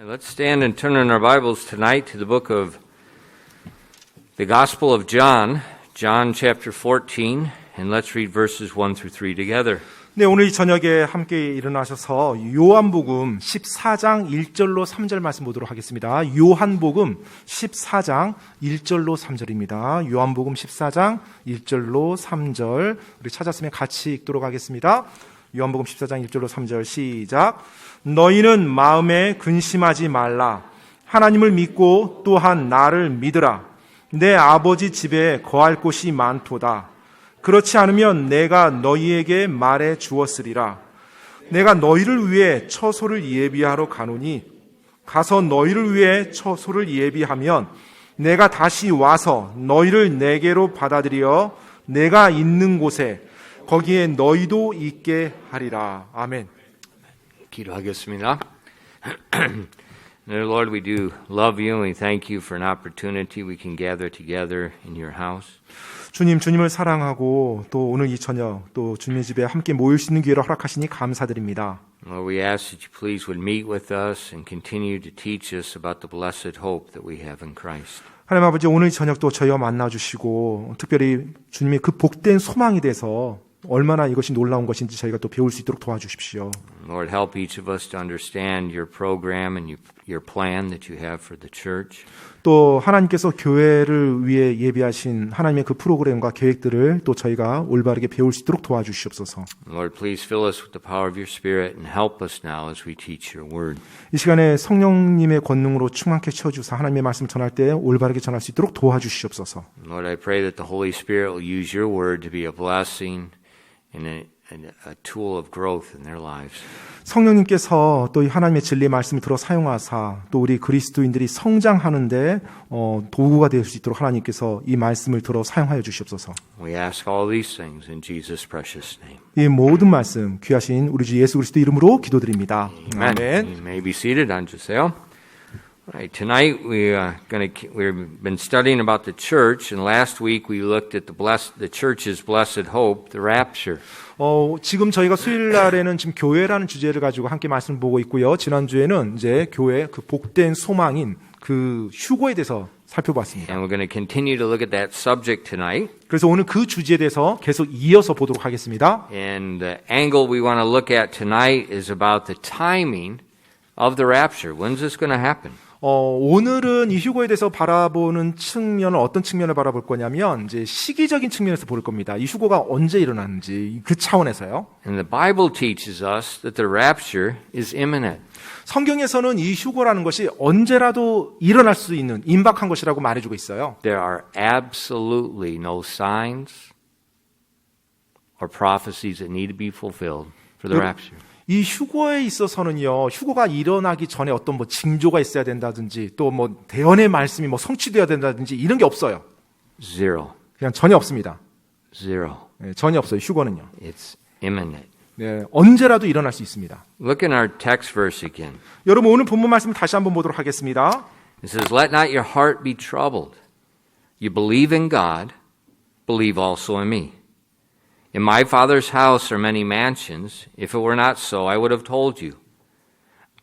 Let's stand and turn in our Bibles tonight to the book of the Gospel of John, John chapter 14, and let's read verses 1 through 3 together. 네, 오늘 이 저녁에 함께 일어나셔서 요한복음 14장 1절로 3절 말씀 보도록 하겠습니다. 요한복음 14장 1절로 3절입니다. 요한복음 14장 1절로 3절 우리 찾았으면 같이 읽도록 하겠습니다. 요한복음 14장 1절로 3절 시작. 너희는 마음에 근심하지 말라. 하나님을 믿고 또한 나를 믿으라. 내 아버지 집에 거할 곳이 많도다. 그렇지 않으면 내가 너희에게 말해 주었으리라. 내가 너희를 위해 처소를 예비하러 가노니 가서 너희를 위해 처소를 예비하면 내가 다시 와서 너희를 내게로 받아들여 내가 있는 곳에 거기에 너희도 있게 하리라. 아멘. 기도하겠습니다. Dear Lord, we do love you and we thank you for an opportunity we can gather together in your house. 주님을 사랑하고 또 오늘 이 저녁 또 주님의 집에 함께 모일 수 있는 기회를 허락하시니 감사드립니다. Lord, we ask that you please would meet with us and continue to teach us about the blessed hope that we have in Christ. 하나님 아버지, 오늘 이 저녁 또 저희와 만나주시고 특별히 주님의 그 복된 소망에 대해서 얼마나 이것이 놀라운 것인지 저희가 또 배울 수 있도록 도와주십시오. Lord, help each of us to understand your program and your plan that you have for the church. 또 하나님께서 교회를 위해 예비하신 하나님의 그 프로그램과 계획들을 또 저희가 올바르게 배울 수 있도록 도와주시옵소서. Lord, please fill us with the power of your Spirit and help us now as we teach your word. 이 시간에 성령님의 권능으로 충만케 채워주사 하나님의 말씀을 전할 때 올바르게 전할 수 있도록 도와주시옵소서. Lord, I pray that the Holy Spirit will use your word to be a blessing and a tool of growth in their lives. 성령님께서 또 이 하나님의 진리의 말씀을 들어 사용하사 또 우리 그리스도인들이 성장하는데 도구가 될 수 있도록 하나님께서 이 말씀을 들어 사용하여 주시옵소서. We ask all these things in Jesus' precious name. 이 모든 말씀 귀하신 우리 주 예수 그리스도 이름으로 기도드립니다. Amen. 아멘. You may be seated. 앉으세요. Right, tonight we've been studying about the church, and last week we looked at the church's blessed hope, the rapture. 지금 저희가 수요일 날에는 지금 교회라는 주제를 가지고 함께 말씀을 보고 있고요. 지난주에는 이제 교회 그 복된 소망인 그 휴거에 대해서 살펴봤습니다. And we're going to continue to look at that subject tonight. 그래서 오늘 그 주제에 대해서 계속 이어서 보도록 하겠습니다. And the angle we want to look at tonight is about the timing of the rapture. When's this going to happen? 오늘은 이 휴거에 대해서 바라보는 측면은 어떤 측면을 바라볼 거냐면 이제 시기적인 측면에서 볼 겁니다. 이 휴거가 언제 일어나는지 그 차원에서요. And the Bible teaches us that the rapture is imminent. 성경에서는 이 휴거라는 것이 언제라도 일어날 수 있는 임박한 것이라고 말해주고 있어요. There are absolutely no signs or prophecies that need to be fulfilled for the rapture. 이 휴거에 있어서는요, 휴거가 일어나기 전에 어떤 뭐 징조가 있어야 된다든지 또 뭐 대언의 말씀이 뭐 성취되어야 된다든지 이런 게 없어요. Zero. 그냥 전혀 없습니다. Zero. 네, 전혀 없어요. 휴거는요. It's imminent. 네, 언제라도 일어날 수 있습니다. Look in our text verse again. 여러분 오늘 본문 말씀 다시 한번 보도록 하겠습니다. It says, "Let not your heart be troubled. You believe in God, believe also in me. In my Father's house are many mansions. If it were not so, I would have told you.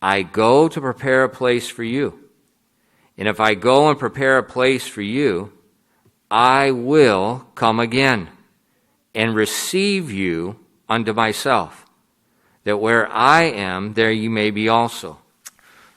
I go to prepare a place for you. And if I go and prepare a place for you, I will come again and receive you unto myself, that where I am, there you may be also."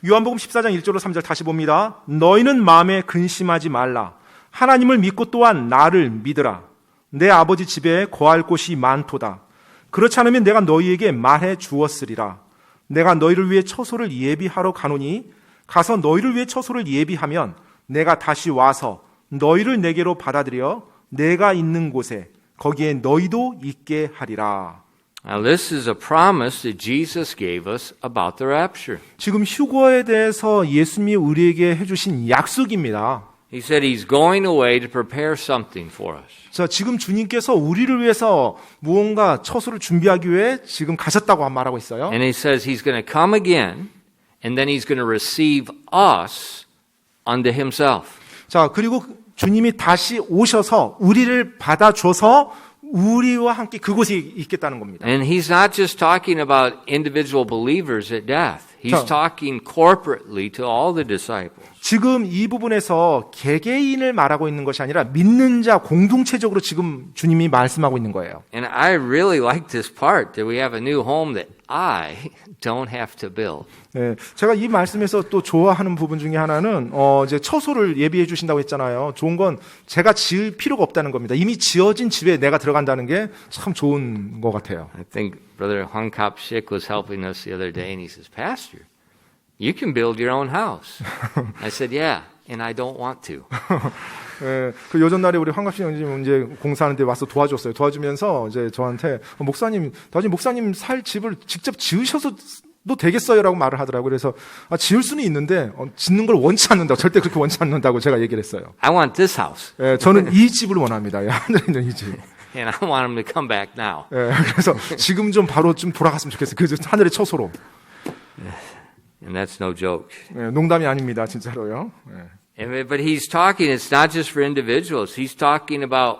요한복음 14장 1절로 3절 다시 봅니다. 너희는 마음에 근심하지 말라. 하나님을 믿고 또한 나를 믿으라. 내 아버지 집에 거할 곳이 많도다. 그렇지 않으면 내가 너희에게 말해 주었으리라. 내가 너희를 위해 처소를 예비하러 가노니 가서 너희를 위해 처소를 예비하면 내가 다시 와서 너희를 내게로 받아들여 내가 있는 곳에 거기에 너희도 있게 하리라. Now this is a promise that Jesus gave us about the rapture. 지금 휴거에 대해서 예수님이 우리에게 해주신 약속입니다. He said he's going away to prepare something for us. 자, 지금 주님께서 우리를 위해서 무언가 처소를 준비하기 위해 지금 가셨다고 말하고 있어요. And he says he's going to come again, and then he's going to receive us unto himself. 자, 그리고 주님이 다시 오셔서 우리를 받아줘서 우리와 함께 그곳에 있겠다는 겁니다. And he's not just talking about individual believers at death. He's 자. talking corporately to all the disciples. 지금 이 부분에서 개개인을 말하고 있는 것이 아니라 믿는 자 공동체적으로 지금 주님이 말씀하고 있는 거예요. And I really like this part that we have a new home that I don't have to build. 네, 제가 이 말씀에서 또 좋아하는 부분 중에 하나는 이제 처소를 예비해 주신다고 했잖아요. 좋은 건 제가 지을 필요가 없다는 겁니다. 이미 지어진 집에 내가 들어간다는 게 참 좋은 것 같아요. I think Brother Hwang Kap-sik was helping us the other day, and he says, Pastor, you can build your own house. I said, yeah, and I don't want to. 예, 그 요전날에 우리 황갑신 형님 이제 공사하는데 와서 도와줬어요. 도와주면서 이제 저한테 목사님, 나중에 목사님 살 집을 직접 지으셔서도 되겠어요라고 말을 하더라고요. 그래서 지을 수는 있는데 짓는 걸 원치 않는다. 절대 그렇게 원치 않는다고 제가 얘기를 했어요. I want this house, 예, 저는 이 집을 원합니다. 예, 하늘에 있는 이 집. and I want him to come back now. 예, 그래서 지금 좀 바로 좀 돌아갔으면 좋겠어요. 그 하늘의 처소로. And that's no joke. 예, 농담이 아닙니다, 진짜로요. 예. But he's talking, it's not just for individuals. He's talking about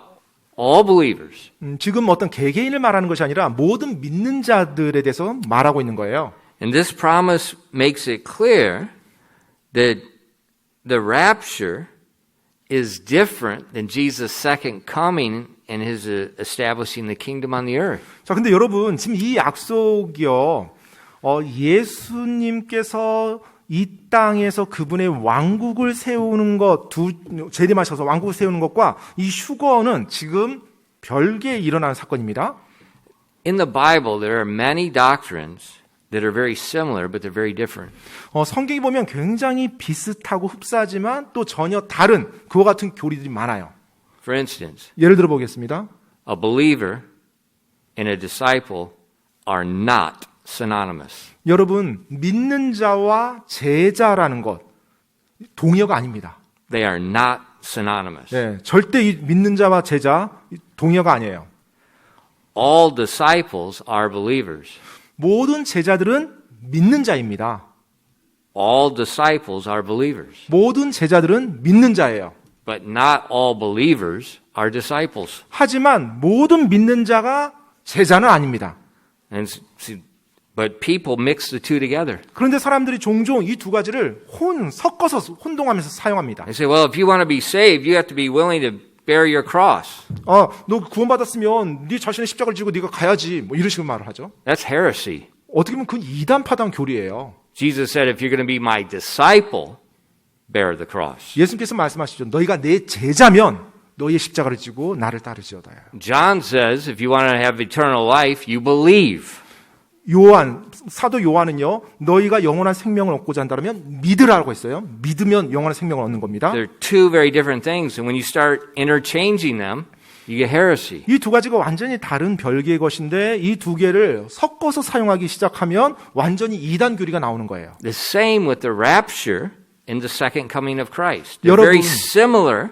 all believers. 지금 어떤 개개인을 말하는 것이 아니라 모든 믿는 자들에 대해서 말하고 있는 거예요. And this promise makes it clear that the rapture is different than Jesus' second coming and his establishing the kingdom on the earth. 자, 근데 여러분, 지금 이 약속이요, 예수님께서 이 땅에서 그분의 왕국을 세우는 것, 재림하셔서 왕국을 세우는 것과 이 휴거는 지금 별개에 일어나는 사건입니다. In the Bible, there are many doctrines that are very similar, but they're very different. 성경이 보면 굉장히 비슷하고 흡사하지만 또 전혀 다른 그와 같은 교리들이 많아요. For instance, 예를 들어 보겠습니다. a believer and a disciple are not synonymous. 여러분, 믿는 자와 제자라는 것 동의어가 아닙니다. They are not synonymous. 네, 절대 이 믿는 자와 제자 동의어가 아니에요. All disciples are believers. 모든 제자들은 믿는 자입니다. All disciples are believers. 모든 제자들은 믿는 자예요. But not all believers are disciples. 하지만 모든 믿는 자가 제자는 아닙니다. But people mix the two together. 그런데 사람들이 종종 이 두 가지를 섞어서 혼동하면서 사용합니다. They say, well, if you want to be saved, you have to be willing to bear your cross. 너 구원받았으면 네 자신의 십자가를 지고 네가 가야지. 뭐 이런 식으로 말을 하죠. That's heresy. 어떻게 보면 그건 이단파당 교리예요. Jesus said, if you're going to be my disciple, bear the cross. 예수님께서 말씀하시죠. 너희가 내 제자면 너희의 십자가를 지고 나를 따르지어다요. John says, if you want to have eternal life, you believe. 사도 요한은요, 너희가 영원한 생명을 얻고자 한다면 믿으라고 했어요. 믿으면 영원한 생명을 얻는 겁니다. They're two very different things, and when you start interchanging them, you get heresy. 이 두 가지가 완전히 다른 별개의 것인데 이 두 개를 섞어서 사용하기 시작하면 완전히 이단 교리가 나오는 거예요. The same with the rapture and the second coming of Christ. They're 여러분, very similar,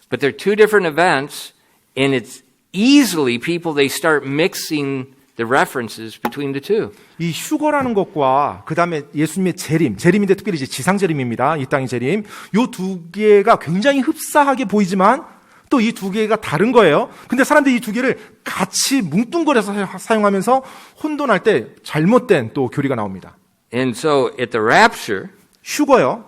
but they're two different events, and it's easily people, they start mixing the references between the two. 이 휴거라는 것과 그 다음에 예수님의 재림인데 특별히 이제 지상 재림입니다. 이 땅의 재림. 요 두 개가 굉장히 흡사하게 보이지만 또 이 두 개가 다른 거예요. 근데 사람들이 이 두 개를 같이 뭉뚱거려서 사용하면서 혼돈할 때 잘못된 또 교리가 나옵니다. And so at the rapture, 휴거요.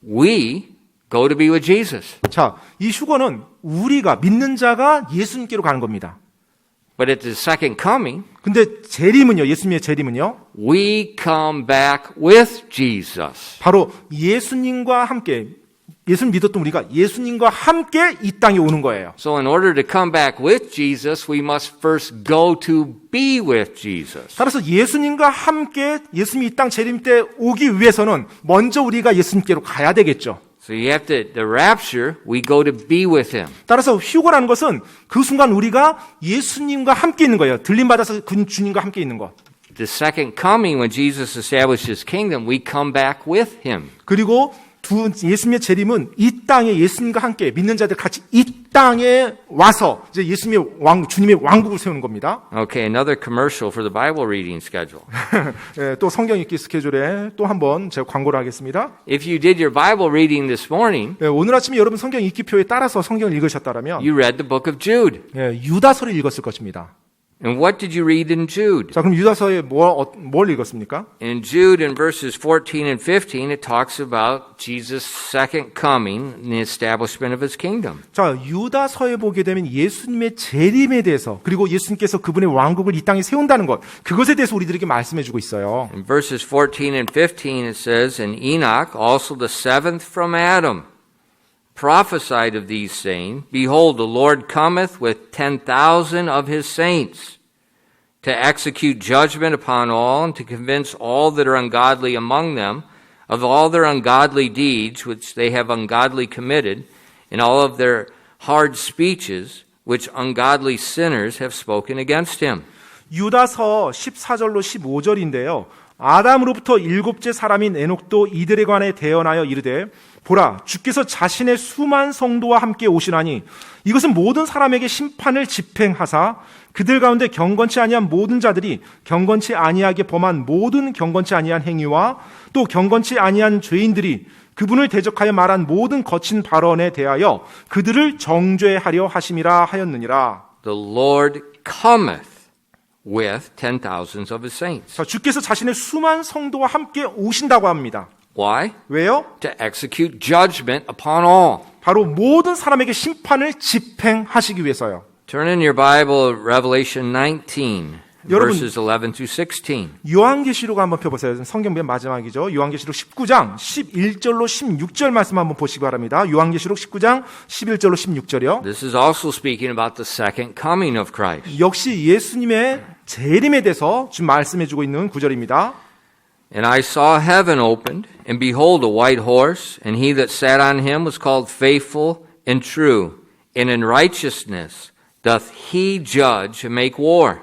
we go to be with Jesus. 자, 이 휴거는 우리가 믿는 자가 예수님께로 가는 겁니다. But at the second coming, 근데 재림은요, 예수님의 재림은요, we come back with Jesus. 바로 예수님과 함께, 예수님 믿었던 우리가 예수님과 함께 이 땅에 오는 거예요. So in order to come back with Jesus, we must first go to be with Jesus. 따라서 예수님과 함께 예수님이 이 땅 재림 때 오기 위해서는 먼저 우리가 예수님께로 가야 되겠죠. So you have to, the rapture, we go to be with Him. 따라서 휴거라는 것은 그 순간 우리가 예수님과 함께 있는 거예요. 들림받아서 그 주님과 함께 있는 것. The second coming, when Jesus established His kingdom, we come back with Him. 그리고 예수님의 재림은 이 땅에 예수님과 함께 믿는 자들 같이 이 땅에 와서 이제 주님의 왕국을 세우는 겁니다. Okay, another commercial for the Bible reading schedule. 예, 또 성경 읽기 스케줄에 또 한번 제가 광고를 하겠습니다. If you did your Bible reading this morning, 예, 오늘 아침에 여러분 성경 읽기표에 따라서 성경을 읽으셨다면 you read the book of Jude. 예, 유다서를 읽었을 것입니다. And what did you read in Jude? 자, 그럼 유다서에 뭘 읽었습니까? In Jude, in verses 14 and 15, it talks about Jesus' second coming and the establishment of his kingdom. 자, 유다서에 보게 되면 예수님의 재림에 대해서 그리고 예수님께서 그분의 왕국을 이 땅에 세운다는 것 그것에 대해서 우리들에게 말씀해 주고 있어요. In verses 14 and 15, it says, And Enoch, also the seventh from Adam, prophesied of these, saying, Behold, the Lord cometh with 10,000 of his saints, to execute judgment upon all, and to convince all that are ungodly among them of all their ungodly deeds which they have ungodly committed, and all of their hard speeches which ungodly sinners have spoken against him. 유다서 14절로 15절인데요. 아담으로부터 일곱째 사람인 에녹도 이들에 관해 대언하여 이르되 보라 주께서 자신의 수만 성도와 함께 오시나니 이것은 모든 사람에게 심판을 집행하사 그들 가운데 경건치 아니한 모든 자들이 경건치 아니하게 범한 모든 경건치 아니한 행위와 또 경건치 아니한 죄인들이 그분을 대적하여 말한 모든 거친 발언에 대하여 그들을 정죄하려 하심이라 하였느니라. The Lord cometh with 10,000s of his saints. 자, 주께서 자신의 수만 성도와 함께 오신다고 합니다. Why? 왜요? To execute judgment upon all. 바로 모든 사람에게 심판을 집행하시기 위해서요. Turn in your Bible, Revelation 19, 여러분, verses 11 through 16. 요한계시록 한번 펴보세요. 성경 맨 마지막이죠. 요한계시록 19장 11절로 16절 말씀 한번 보시기 바랍니다. 요한계시록 19장 11절로 16절이요. This is also speaking about the second coming of Christ. 역시 예수님의 재림에 대해서 지금 말씀해주고 있는 구절입니다. And I saw heaven opened, and behold, a white horse, and he that sat on him was called Faithful and True, and in righteousness doth he judge and make war.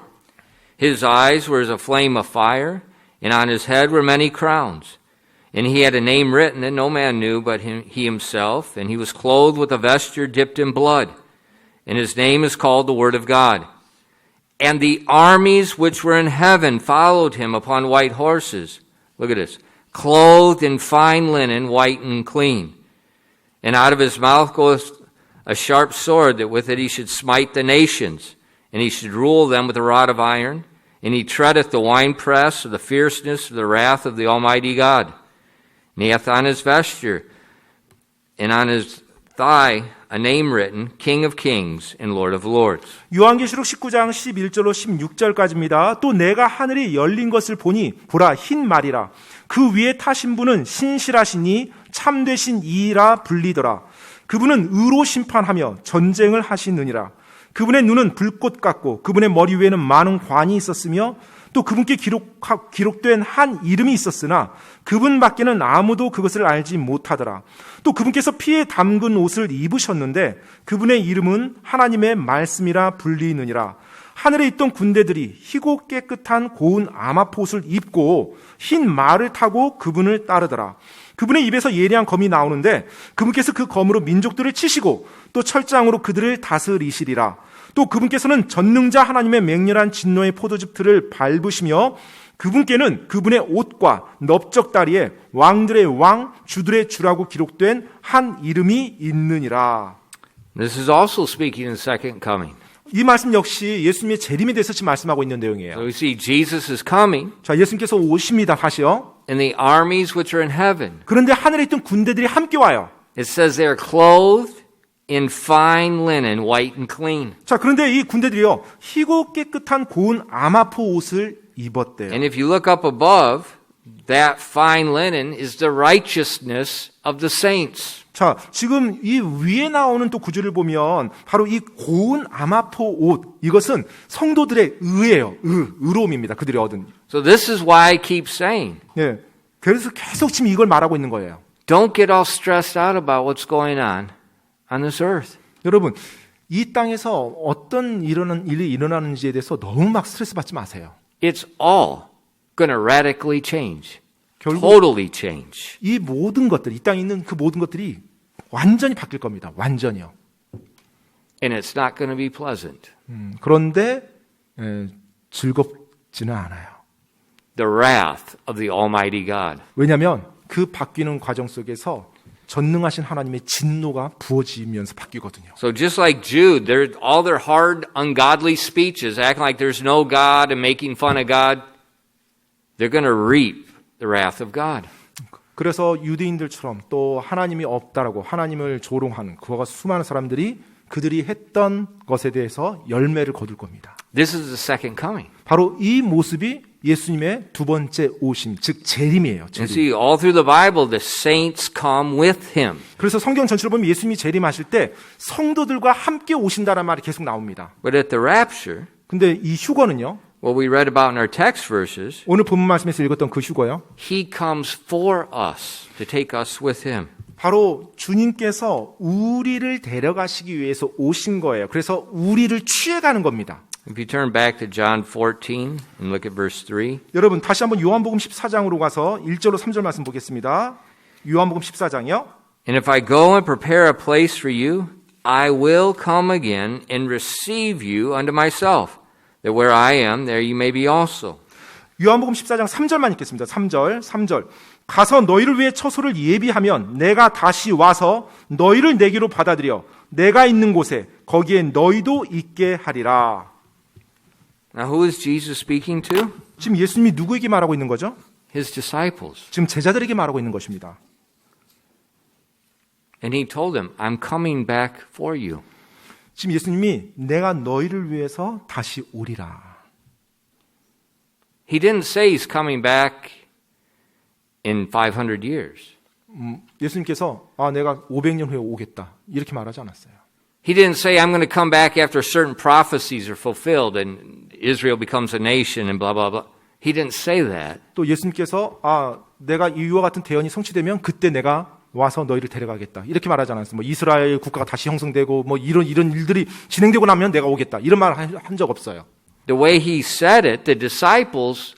His eyes were as a flame of fire, and on his head were many crowns. And he had a name written that no man knew but he himself, and he was clothed with a vesture dipped in blood. And his name is called the Word of God. And the armies which were in heaven followed him upon white horses. Look at this. Clothed in fine linen, white and clean. And out of his mouth goeth a sharp sword, that with it he should smite the nations, and he should rule them with a rod of iron. And he treadeth the winepress of the fierceness of the wrath of the Almighty God. And he hath on his vesture, and on his thigh, a name written, King of Kings and Lord of Lords. 요한계시록 19장 11절로 16절까지입니다. 또 내가 하늘이 열린 것을 보니 보라 흰 말이라. 그 위에 타신 분은 신실하시니 참되신 이라 불리더라. 그분은 의로 심판하며 전쟁을 하시느니라. 그분의 눈은 불꽃 같고 그분의 머리 위에는 많은 관이 있었으며 또 그분께 기록된 한 이름이 있었으나 그분밖에는 아무도 그것을 알지 못하더라. 또 그분께서 피에 담근 옷을 입으셨는데 그분의 이름은 하나님의 말씀이라 불리느니라. 하늘에 있던 군대들이 희고 깨끗한 고운 아마포옷을 입고 흰 말을 타고 그분을 따르더라. 그분의 입에서 예리한 검이 나오는데 그분께서 그 검으로 민족들을 치시고 또 철장으로 그들을 다스리시리라. 또 그분께서는 전능자 하나님의 맹렬한 진노의 포도즙 틀을 밟으시며 그분께는 그분의 옷과 넓적다리에 왕들의 왕, 주들의 주라고 기록된 한 이름이 있느니라. This is also speaking in second coming. 이 말씀 역시 예수님의 재림에 대해서 지금 말씀하고 있는 So 내용이에요. we see Jesus is coming, 자, 예수님께서 오십니다. 다시요. and the armies which are in heaven. 그런데 하늘에 있던 군대들이 함께 와요. It says they are clothed in fine linen, white and clean. 자, 그런데 이 군대들이요, 희고 깨끗한 고운 아마포 옷을 입었대요. And if you look up above, that fine linen is the righteousness of the saints. 자, 지금 이 위에 나오는 또 구절을 보면 바로 이 고운 아마포 옷, 이것은 성도들의 의예요. 의로움입니다. 그들이 얻은. So this is why I keep saying, 예. 그래서 계속 지금 이걸 말하고 있는 거예요. don't get all stressed out about what's going on this earth. 여러분, 이 땅에서 어떤 일이 일어나는지에 대해서 너무 막 스트레스 받지 마세요. It's all going to radically change. 결국 Totally change. 이 모든 것들, 이 땅에 있는 그 모든 것들이 완전히 바뀔 겁니다. 완전히요. And it's not going to be pleasant. 그런데 즐겁지는 않아요. The wrath of the Almighty God. 왜냐하면 그 바뀌는 과정 속에서 전능하신 하나님의 진노가 부어지면서 바뀌거든요. So just like Jude, all their hard, ungodly speeches, acting like there's no God and making fun of God, they're going to reap the wrath of God. 그래서 유대인들처럼 또 하나님이 없다라고 하나님을 조롱하는 그와 수많은 사람들이 그들이 했던 것에 대해서 열매를 거둘 겁니다. This is the second coming. 바로 이 모습이 예수님의 두 번째 오심, 즉 재림이에요. And 재림. see, all through the Bible, the saints come with him. 그래서 성경 전체를 보면 예수님이 재림하실 때 성도들과 함께 오신다는 말이 계속 나옵니다. But at the rapture, 근데 이 휴거는요. what we read about in our text verses, 오늘 본문 말씀에서 읽었던 그 휴거요. he comes for us to take us with him. 바로 주님께서 우리를 데려가시기 위해서 오신 거예요. 그래서 우리를 취해가는 겁니다. If you turn back to John 14 and look at verse 3, 여러분 다시 한번 요한복음 14장으로 가서 1절로 3절 말씀 보겠습니다. 요한복음 14장이요. and if I go and prepare a place for you, I will come again and receive you unto myself, that where I am, there you may be also. 요한복음 14장 3절만 읽겠습니다. 3절. 가서 너희를 위해 처소를 예비하면 내가 다시 와서 너희를 내게로 받아들여 내가 있는 곳에 거기에 너희도 있게 하리라. Now who is Jesus speaking to? 지금 예수님이 누구에게 말하고 있는 거죠? His disciples. 지금 제자들에게 말하고 있는 것입니다. And he told them, I'm coming back for you. 지금 예수님이 내가 너희를 위해서 다시 오리라. He didn't say he's coming back in 500 years. 예수님께서 내가 500년 후에 오겠다 이렇게 말하지 않았어요. He didn't say, I'm going to come back after certain prophecies are fulfilled and Israel becomes a nation and blah, blah, blah. He didn't say that. 또 예수님께서 내가 이와 같은 대언이 성취되면 그때 내가 와서 너희를 데려가겠다 이렇게 말하지 않았어요. 뭐 이스라엘 국가가 다시 형성되고 뭐 이런 일들이 진행되고 나면 내가 오겠다 이런 말 한 적 없어요. The way he said it, the disciples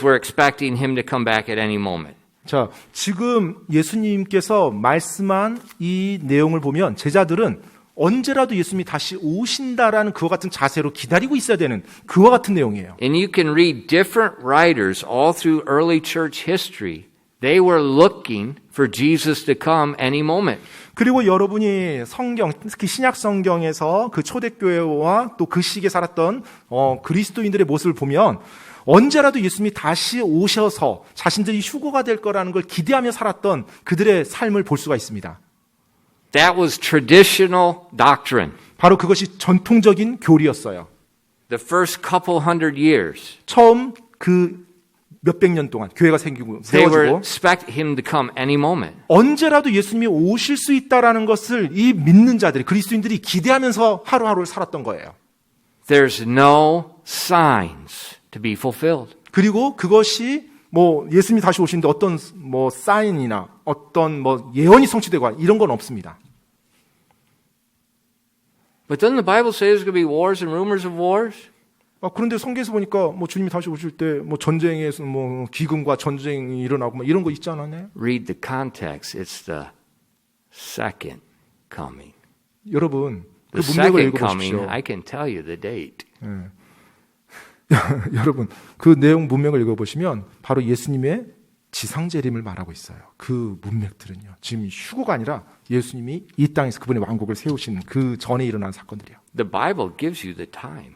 were expecting him to come back at any moment. 자, 지금 예수님께서 말씀한 이 내용을 보면 제자들은 언제라도 예수님이 다시 오신다라는 그와 같은 자세로 기다리고 있어야 되는 그와 같은 내용이에요. And you can read different writers all through early church history. They were looking for Jesus to come any moment. 그리고 여러분이 성경, 특히 신약 성경에서 그 초대교회와 또 그 시기에 살았던 그리스도인들의 모습을 보면 언제라도 예수님이 다시 오셔서 자신들이 휴거가 될 거라는 걸 기대하며 살았던 그들의 삶을 볼 수가 있습니다. That was traditional doctrine. 바로 그것이 전통적인 교리였어요. The first couple hundred years. 처음 그 몇백 년 동안 교회가 생기고 They were 세워지고 expect him to come any moment. 언제라도 예수님이 오실 수 있다라는 것을 이 믿는 자들이 그리스도인들이 기대하면서 하루하루를 살았던 거예요. There's no signs to be fulfilled. 그리고 그것이 뭐 예수님이 다시 오시는데 어떤 뭐 사인이나 어떤 뭐 예언이 성취되고 이런 건 없습니다. But doesn't the Bible say there's going to be wars and rumors of wars? 그런데 성경에서 보니까 뭐 주님이 다시 오실 때 뭐 전쟁에서 뭐 기근과 전쟁이 일어나고 뭐 이런 거 있지 않았나요? Read the context. It's the second coming. 여러분 그 The 문맥을 second coming, 읽어보십시오. I can tell you the date. 여러분 그 내용 문맥을 읽어보시면 바로 예수님의 지상재림을 말하고 있어요. 그 문맥들은요. 지금 휴거가 아니라 예수님이 이 땅에서 그분의 왕국을 세우시는 그 전에 일어난 사건들이에요. The Bible gives you the time.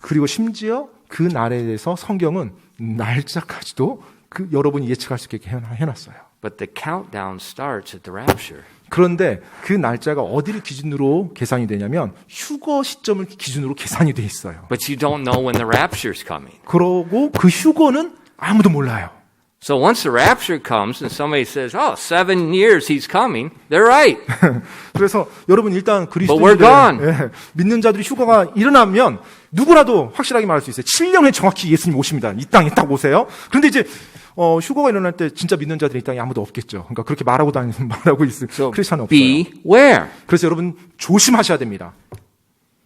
그리고 심지어 그 날에 대해서 성경은 날짜까지도 그 여러분이 예측할 수 있게 해놨어요. But the countdown starts at the rapture. 그런데 그 날짜가 어디를 기준으로 계산이 되냐면 휴거 시점을 기준으로 계산이 돼 있어요. But you don't know when the rapture's coming. 그러고 그 휴거는 아무도 몰라요. So once the rapture comes and somebody says, 7 years he's coming, they're right. 그래서 여러분 일단 But we're 그리스도인들 gone. 믿는 자들이 휴거가 일어나면 누구라도 확실하게 말할 수 있어요. 7년 후에 정확히 예수님 오십니다. 이 땅에 딱 오세요. 그런데 이제 휴거가 일어날 때 진짜 믿는 자들이 이 땅에 아무도 없겠죠. 그러니까 그렇게 말하고 있을 So 크리스천은 없어요. beware. 그래서 여러분 조심하셔야 됩니다.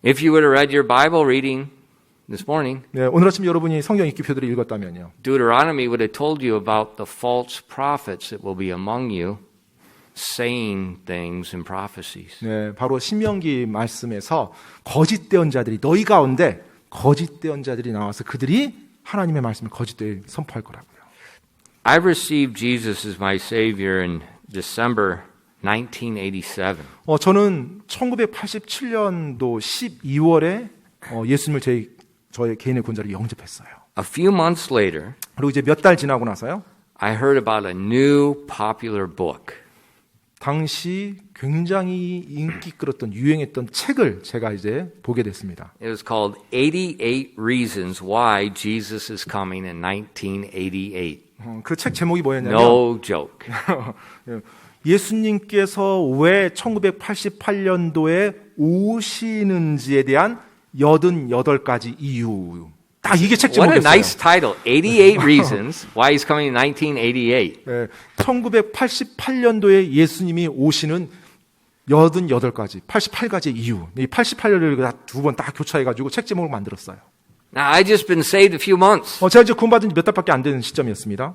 If you would have read your Bible reading this morning, 네, 오늘 아침 여러분이 성경 읽기표들을 읽었다면요. Deuteronomy would have told you about the false prophets that will be among you, saying things and prophecies. 네, 바로 신명기 말씀에서 거짓된 자들이 너희 가운데 거짓된 자들이 나와서 그들이 하나님의 말씀을 거짓되게 선포할 거라고요. I received Jesus as my Savior in December 1987. 저는 1987년도 12월에 예수님을 저의 개인의 구원자로 영접했어요. A few months later, 그리고 이제 몇 달 지나고 나서요. I heard about a new popular book. 당시 굉장히 인기 끌었던 유행했던 책을 제가 이제 보게 됐습니다. It was called 88 Reasons Why Jesus is Coming in 1988. 그 책 제목이 뭐였냐면 No joke. 예수님께서 왜 1988년도에 오시는지에 대한 88가지 이유. 딱 이게 책 What a 제목이었어요. nice title. 88 Reasons Why He's Coming in 1988. 네, 1988년도에 예수님이 오시는 88가지, 88가지 이유. 이 88년을 두 번 딱 교차해가지고 책 제목을 만들었어요. Now, I just been saved a few months. 제가 이제 구원받은 지 몇 달밖에 안 되는 시점이었습니다.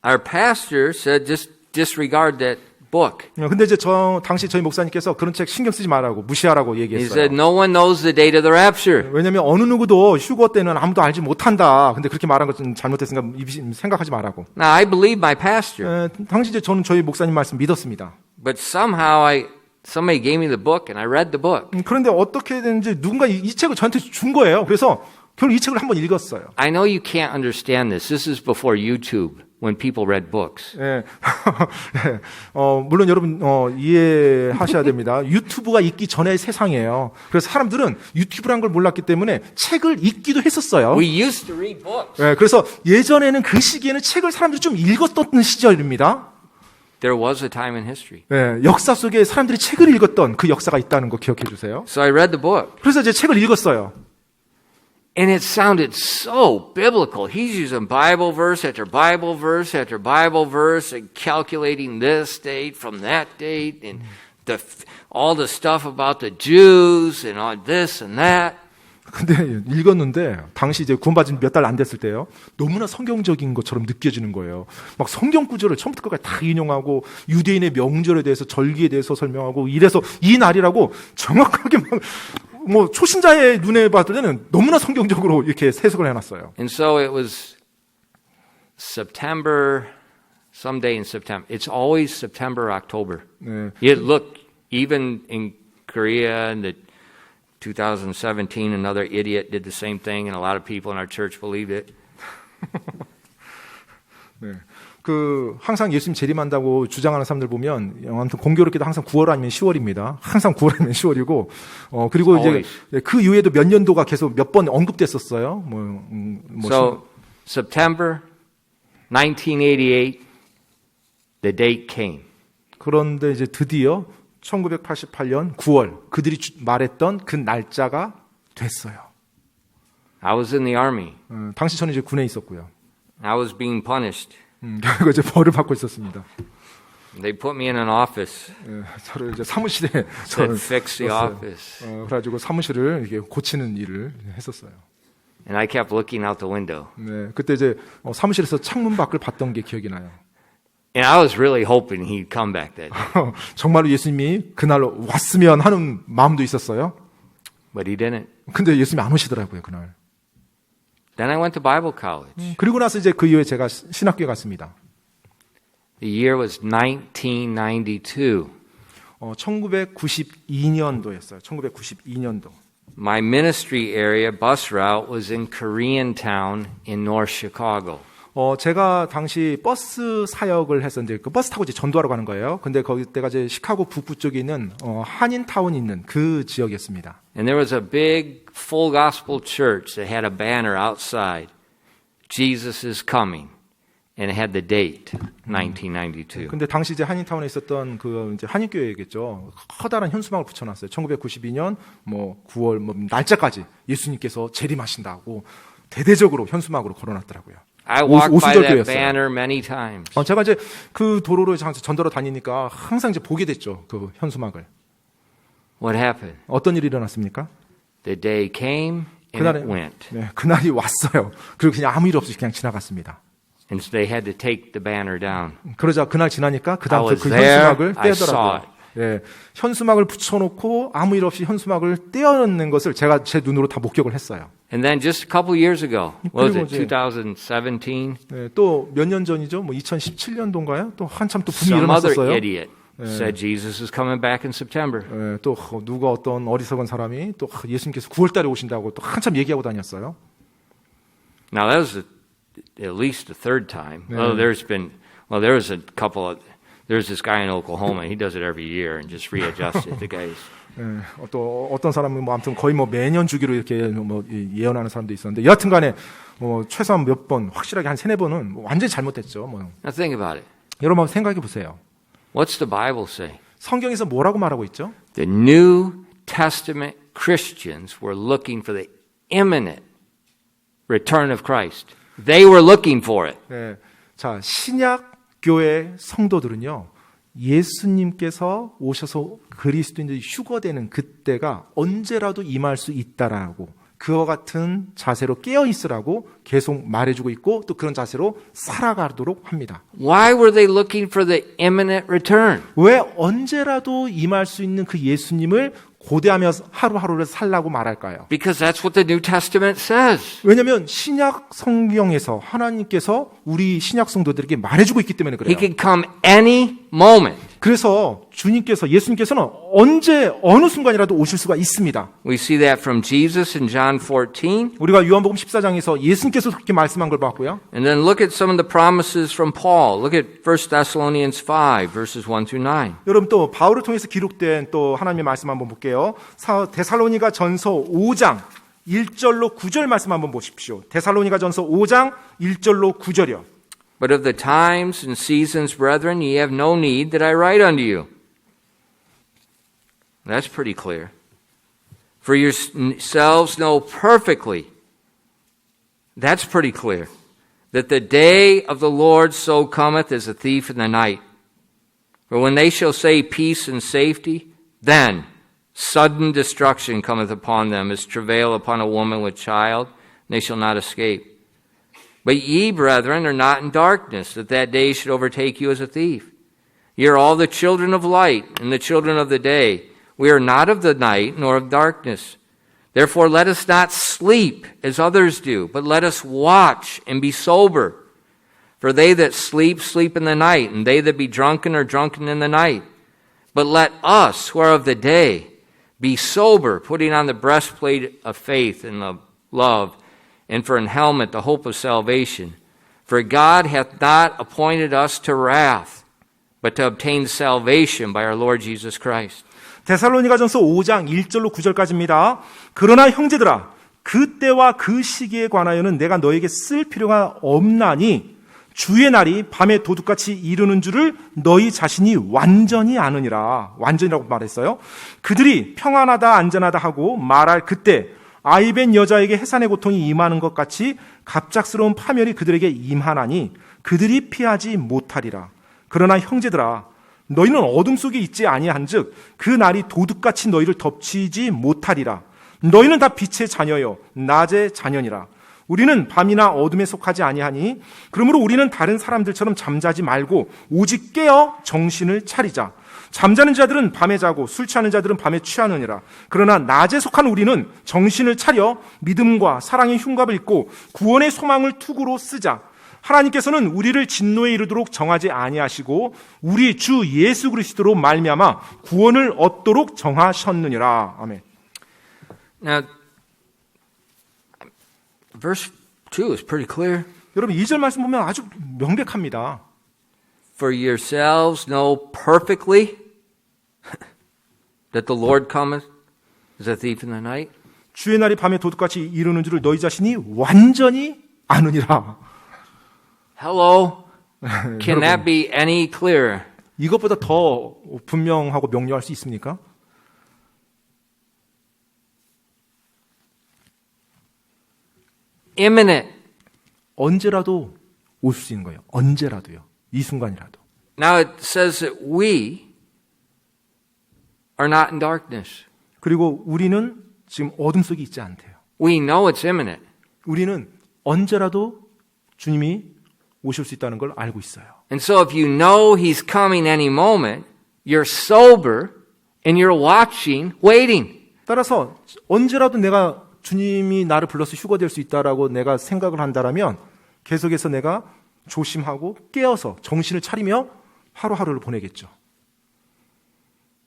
Our pastor said just disregard that book. 근데 이제 당시 저희 목사님께서 그런 책 신경 쓰지 말라고, 무시하라고 He 얘기했어요. said no one knows the date of the rapture. 왜냐면 어느 누구도 휴거 때는 아무도 알지 못한다. 근데 그렇게 말한 것은 잘못했으니까 생각하지 말라고. Now, I believe my pastor, 당시 이제 저는 저희 목사님 말씀 믿었습니다. but somehow somebody gave me the book and I read the book. 그런데 어떻게 되는지 누군가 이 책을 저한테 준 거예요. 그래서 결국 이 책을 한번 읽었어요. I know you can't understand this. This is before YouTube, when people read books. 예. 물론 여러분 이해하셔야 됩니다. 유튜브가 있기 전의 세상이에요. 그래서 사람들은 유튜브란 걸 몰랐기 때문에 책을 읽기도 했었어요. We used to read books. 예, 그래서 예전에는 그 시기에는 책을 사람들이 좀 읽었던 시절입니다. There was a time in history. 예, 역사 속에 사람들이 책을 읽었던 그 역사가 있다는 거 기억해 주세요. So I read the book. 그래서 이제 책을 읽었어요. And it sounded so biblical. He's using Bible verse after Bible verse after Bible verse and calculating this date from that date and all the stuff about the Jews and all this and that. 근데 읽었는데 당시 이제 구원받은 몇 달 안 됐을 때요. 너무나 성경적인 것처럼 느껴지는 거예요. 막 성경 구절을 처음부터 끝까지 다 인용하고 유대인의 명절에 대해서 절기에 대해서 설명하고 이래서 이 날이라고 정확하게 뭐 초신자의 눈에 봤을 때는 너무나 성경적으로 이렇게 해석을 해놨어요. And so it was September, some day in September. It's always September, October. 네. It looked, even in Korea in the 2017, another idiot did the same thing, and a lot of people in our church believed it. 네. 항상 예수님 재림한다고 주장하는 사람들 보면, 아무튼 공교롭게도 항상 9월 아니면 10월입니다. 항상 9월 아니면 10월이고, 그리고 이제 그 이후에도 몇 년도가 계속 몇 번 언급됐었어요. So, September 1988, the date came. 그런데 이제 드디어 1988년 9월, 그들이 말했던 그 날짜가 됐어요. I was in the army. 당시 저는 이제 군에 있었고요. I was being punished. 결국 이제 벌을 받고 있었습니다. They put me in an office. 저를 이제 사무실에 Said fix the office. 그래가지고 사무실을 이렇게 고치는 일을 했었어요. And I kept looking out the window. 네, 그때 이제 사무실에서 창문 밖을 봤던 게 기억이 나요. And I was really hoping he'd come back that day. 정말로 예수님이 그날 왔으면 하는 마음도 있었어요. But he didn't. 근데 예수님이 안 오시더라고요, 그날. Then I went to Bible college. 그리고 나서 이제 그 이후에 제가 신학교에 갔습니다. The year was 1992. 1992년도였어요. 1992년도. My ministry area bus route was in Koreatown in North Chicago. 제가 당시 버스 사역을 했었는데 그 버스 타고 이제 전도하러 가는 거예요. 근데 거기때가 이제 시카고 북부 쪽에 있는 한인타운이 있는 그 지역이었습니다. And there was a big full gospel church that had a banner outside. Jesus is coming. And it had the date, 1992. 근데 당시 이제 한인타운에 있었던 그 이제 한인교회겠죠. 커다란 현수막을 붙여놨어요. 1992년 9월 날짜까지 예수님께서 재림하신다고 대대적으로 현수막으로 걸어놨더라고요. I walked by that 오순절교였어요. banner many times. 제가 이제 그 도로로 전도로 다니니까 항상 이제 보게 됐죠. 그 현수막을. What happened? 어떤 일이 일어났습니까? The day came and 그날에, it went. 네, 그날이 왔어요. 그리고 그냥 아무 일 없이 그냥 지나갔습니다. And so they had to take the banner down. 그러자 그날 지나니까 그 I 다음부터 was 그 there, 현수막을 I saw 떼더라고요. it. 예, 현수막을 붙여놓고 아무 일 없이 현수막을 떼어놓는 것을 제가 제 눈으로 다 목격을 했어요. And then just a couple years ago, what was it, 그리고 이제 2017? 예, 또 몇 년 전이죠? 뭐 2017년도인가요? 또 한참 또 붐이 Some other 일어났었어요. idiot said Jesus is coming back in September. 예, 또 누가 어떤 어리석은 사람이 또 예수님께서 9월 달에 오신다고 또 한참 얘기하고 다녔어요. Now that was at least the third time. Yeah. There was a couple of, there's this guy in Oklahoma, he does it every year and just readjusts it, the guys. 예, 또 어떤 사람은 뭐 아무튼 거의 뭐 매년 주기로 이렇게 뭐 예언하는 사람도 있었는데 여하튼간에 뭐 최소한 몇 번 확실하게 한 3-4번은 뭐 완전히 잘못됐죠. 뭐 Now think about it. 여러분 한번 생각해 보세요. What's the Bible say? 성경에서 뭐라고 말하고 있죠? The New Testament Christians were looking for the imminent return of Christ. They were looking for it. 예, 자 신약 교회 성도들은요 예수님께서 오셔서 그리스도인들이 휴거되는 그때가 언제라도 임할 수 있다라고 그와 같은 자세로 깨어 있으라고 계속 말해주고 있고 또 그런 자세로 살아가도록 합니다. Why were they looking for the imminent return? 왜 언제라도 임할 수 있는 그 예수님을 고대하며 하루하루를 살라고 말할까요? Because that's what the New Testament says. 왜냐하면 신약 성경에서 하나님께서 우리 신약 성도들에게 말해주고 있기 때문에 He 그래요. can come any moment. 그래서 예수님께서는 언제 어느 순간이라도 오실 수가 있습니다. We see that from Jesus in John 14. 우리가 요한복음 14장에서 예수님께서 그렇게 말씀한 걸 봤고요. And then look at some of the promises from Paul. Look at 1 Thessalonians 5, verses 1 through 9. 여러분 또 바울을 통해서 기록된 또 하나님의 말씀 한번 볼게요. 데살로니가 전서 5장 1절로 9절 말씀 한번 보십시오. 데살로니가 전서 5장 1절로 9절이요. But of the times and seasons, brethren, ye have no need that I write unto you. That's pretty clear. For yourselves know perfectly, that's pretty clear, that the day of the Lord so cometh as a thief in the night. For when they shall say peace and safety, then sudden destruction cometh upon them as travail upon a woman with child, and they shall not escape. But ye, brethren, are not in darkness, that that day should overtake you as a thief. Ye are all the children of light and the children of the day. We are not of the night nor of darkness. Therefore let us not sleep as others do, but let us watch and be sober. For they that sleep, sleep in the night, and they that be drunken are drunken in the night. But let us, who are of the day, be sober, putting on the breastplate of faith and of love, and for an helmet the hope of salvation. For God hath not appointed us to wrath, but to obtain salvation by our Lord Jesus Christ. 데살로니가전서 5장 1절로 9절까지입니다. 그러나 형제들아 그때와 그 시기에 관하여는 내가 너에게 쓸 필요가 없나니 주의 날이 밤에 도둑같이 이르는 줄을 너희 자신이 완전히 아느니라. 완전이라고 말했어요. 그들이 평안하다 안전하다 하고 말할 그때 아이벤 여자에게 해산의 고통이 임하는 것 같이 갑작스러운 파멸이 그들에게 임하나니 그들이 피하지 못하리라. 그러나 형제들아 너희는 어둠 속에 있지 아니한즉 그 날이 도둑같이 너희를 덮치지 못하리라. 너희는 다 빛의 자녀요 낮의 자녀니라. 우리는 밤이나 어둠에 속하지 아니하니 그러므로 우리는 다른 사람들처럼 잠자지 말고 오직 깨어 정신을 차리자. 잠자는 자들은 밤에 자고 술 취하는 자들은 밤에 취하느니라. 그러나 낮에 속한 우리는 정신을 차려 믿음과 사랑의 흉갑을 입고 구원의 소망을 투구로 쓰자. 하나님께서는 우리를 진노에 이르도록 정하지 아니하시고 우리 주 예수 그리스도로 말미암아 구원을 얻도록 정하셨느니라. 아멘. Now, verse 2 is pretty clear. 여러분 2절 말씀 보면 아주 명백합니다. For yourselves know perfectly that the Lord cometh as a thief in the night. 주의 날이 밤에 도둑같이 이르는 줄을 너희 자신이 완전히 아느니라. Hello. Can that be any clearer? 이것보다 더 분명하고 명료할 수 있습니까? Imminent. 언제라도 올 수 있는 거예요. 언제라도요. 이 순간이라도. Now it says that we are not in darkness. 그리고 우리는 지금 어둠 속에 있지 않대요. We know it's imminent. 우리는 언제라도 주님이 오실 수 있다는 걸 알고 있어요. And so if you know he's coming any moment, you're sober, and you're watching, waiting. 따라서 언제라도 내가 주님이 나를 불러서 휴거될 수 있다라고 내가 생각을 한다라면 계속해서 내가 조심하고 깨어서 정신을 차리며 하루하루를 보내겠죠.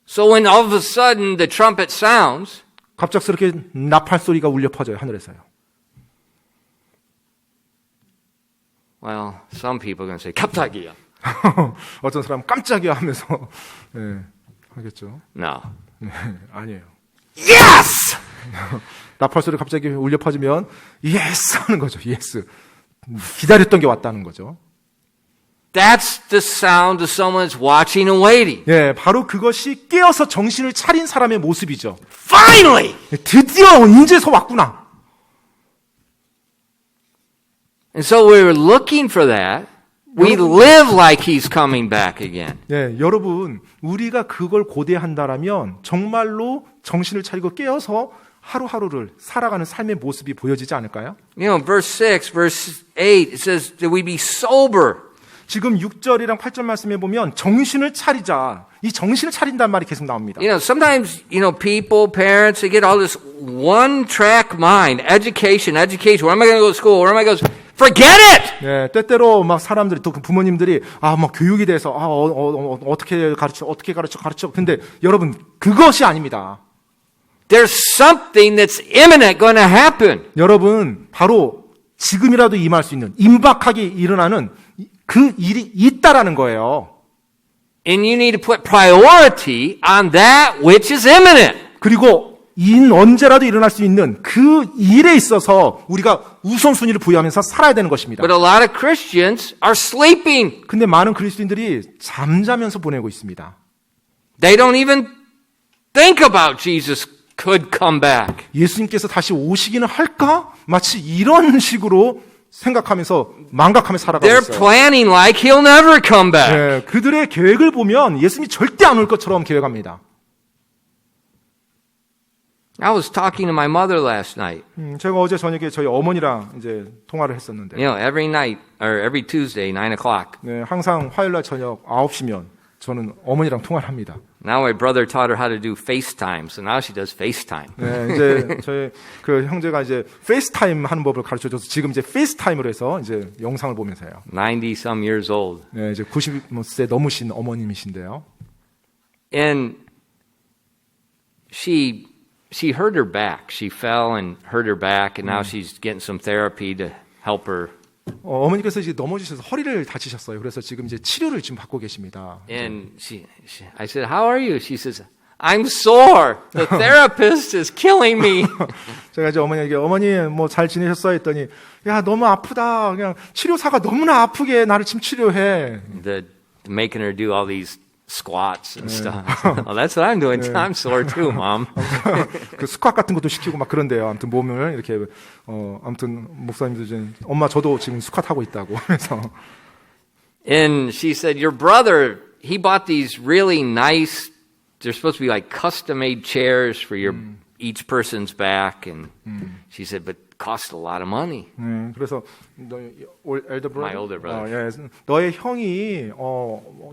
So when all of a sudden the trumpet sounds, 갑작스럽게 나팔 소리가 울려 퍼져요, 하늘에서요. well, some people are going to say, 갑자기야. 어떤 사람은 깜짝이야 하면서 네, 하겠죠. No. 네, 아니에요. Yes! 나팔 소리 갑자기 울려 퍼지면 예스 하는 거죠. 예스. 기다렸던 게 왔다는 거죠. That's the sound of someone that's watching and waiting. 예, 바로 그것이 깨어서 정신을 차린 사람의 모습이죠. Finally! 드디어 이제서 왔구나. And so we're looking for that. We live like he's coming back again. 예, 여러분, 우리가 그걸 고대한다라면 정말로 정신을 차리고 깨어서 하루하루를 살아가는 삶의 모습이 보여지지 않을까요? You know, verse 6, verse 8, it says that we be sober. 지금 6절이랑 8절 말씀에 보면 정신을 차리자. 이 정신을 차린다는 말이 계속 나옵니다. You know, sometimes, people, parents, they get all this one-track mind. Education. Where am I going to go to school? Where am I going to Forget it! 예, 때때로 막 사람들이 또 부모님들이 막 교육에 대해서 어떻게 가르쳐. 근데 여러분 그것이 아닙니다. There's something that's imminent going to happen. 여러분 바로 지금이라도 임할 수 있는 임박하게 일어나는 그 일이 있다라는 거예요. And you need to put priority on that which is imminent. 그리고 언제라도 일어날 수 있는 그 일에 있어서 우리가 우선순위를 부여하면서 살아야 되는 것입니다. But a lot of Christians are sleeping. 근데 많은 그리스도인들이 잠자면서 보내고 있습니다. They don't even think about Jesus could come back. 예수님께서 다시 오시기는 할까? 마치 이런 식으로 생각하면서 망각하며 살아가고 They're 있어요. planning like he'll never come back. 네, 그들의 계획을 보면 예수님이 절대 안 올 것처럼 계획합니다. I was talking to my mother last night. 제가 어제 저녁에 저희 어머니랑 이제 통화를 했었는데, You know, every night or every Tuesday, 9 o'clock. 네, 항상 화요일날 저녁 9시면 저는 어머니랑 통화를 합니다. Now my brother taught her how to do FaceTime, so now she does FaceTime. 네, 이제 저희 그 형제가 이제 페이스타임 하는 법을 가르쳐줘서 지금 이제 페이스타임으로 해서 이제 영상을 보면서요. 90 some years old. 네, 이제 90세 넘으신 어머님이신데요. And she hurt her back. She fell and hurt her back, and now she's getting some therapy to help her. 어머니께서 이제 넘어지셔서 허리를 다치셨어요. 그래서 지금 이제 치료를 지금 받고 계십니다. And I said, "How are you?" She says, "I'm sore. The therapist is killing me." 제가 이제 어머니에게 어머니 뭐 잘 지내셨어요 했더니 야 너무 아프다. 그냥 치료사가 너무나 아프게 나를 지금 치료해. Making her do all these squats and stuff. Well, that's what I'm doing. I'm sore too, Mom. 그 스쿼트 같은 것도 시키고 막 그런데요. 아무튼 몸을 이렇게 아무튼 목사님도 이제 엄마 저도 지금 스쿼트 하고 있다고 그래서. And she said, "Your brother, he bought these really nice. They're supposed to be like custom-made chairs for your each person's back." And she said, "But cost a lot of money." 그래서 My older brother. 예, 너의 형이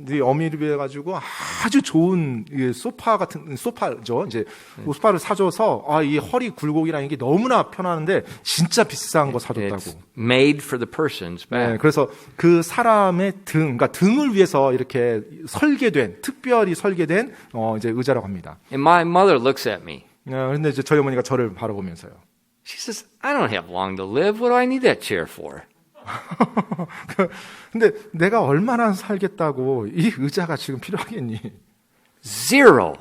네 어미를 위해 가지고 아주 좋은 소파 같은 소파죠. 이제 소파를 사줘서 이 허리 굴곡이라는 게 너무나 편하는데 진짜 비싼 거 사줬다고. It's made for the person's back. 네, 그래서 그 사람의 그러니까 등을 위해서 이렇게 설계된 특별히 설계된 이제 의자라고 합니다. And my mother looks at me. 그런데 이제 저희 어머니가 저를 바라보면서요. She says, "I don't have long to live. What do I need that chair for?" 근데 내가 얼마나 살겠다고 이 의자가 지금 필요하겠니? Zero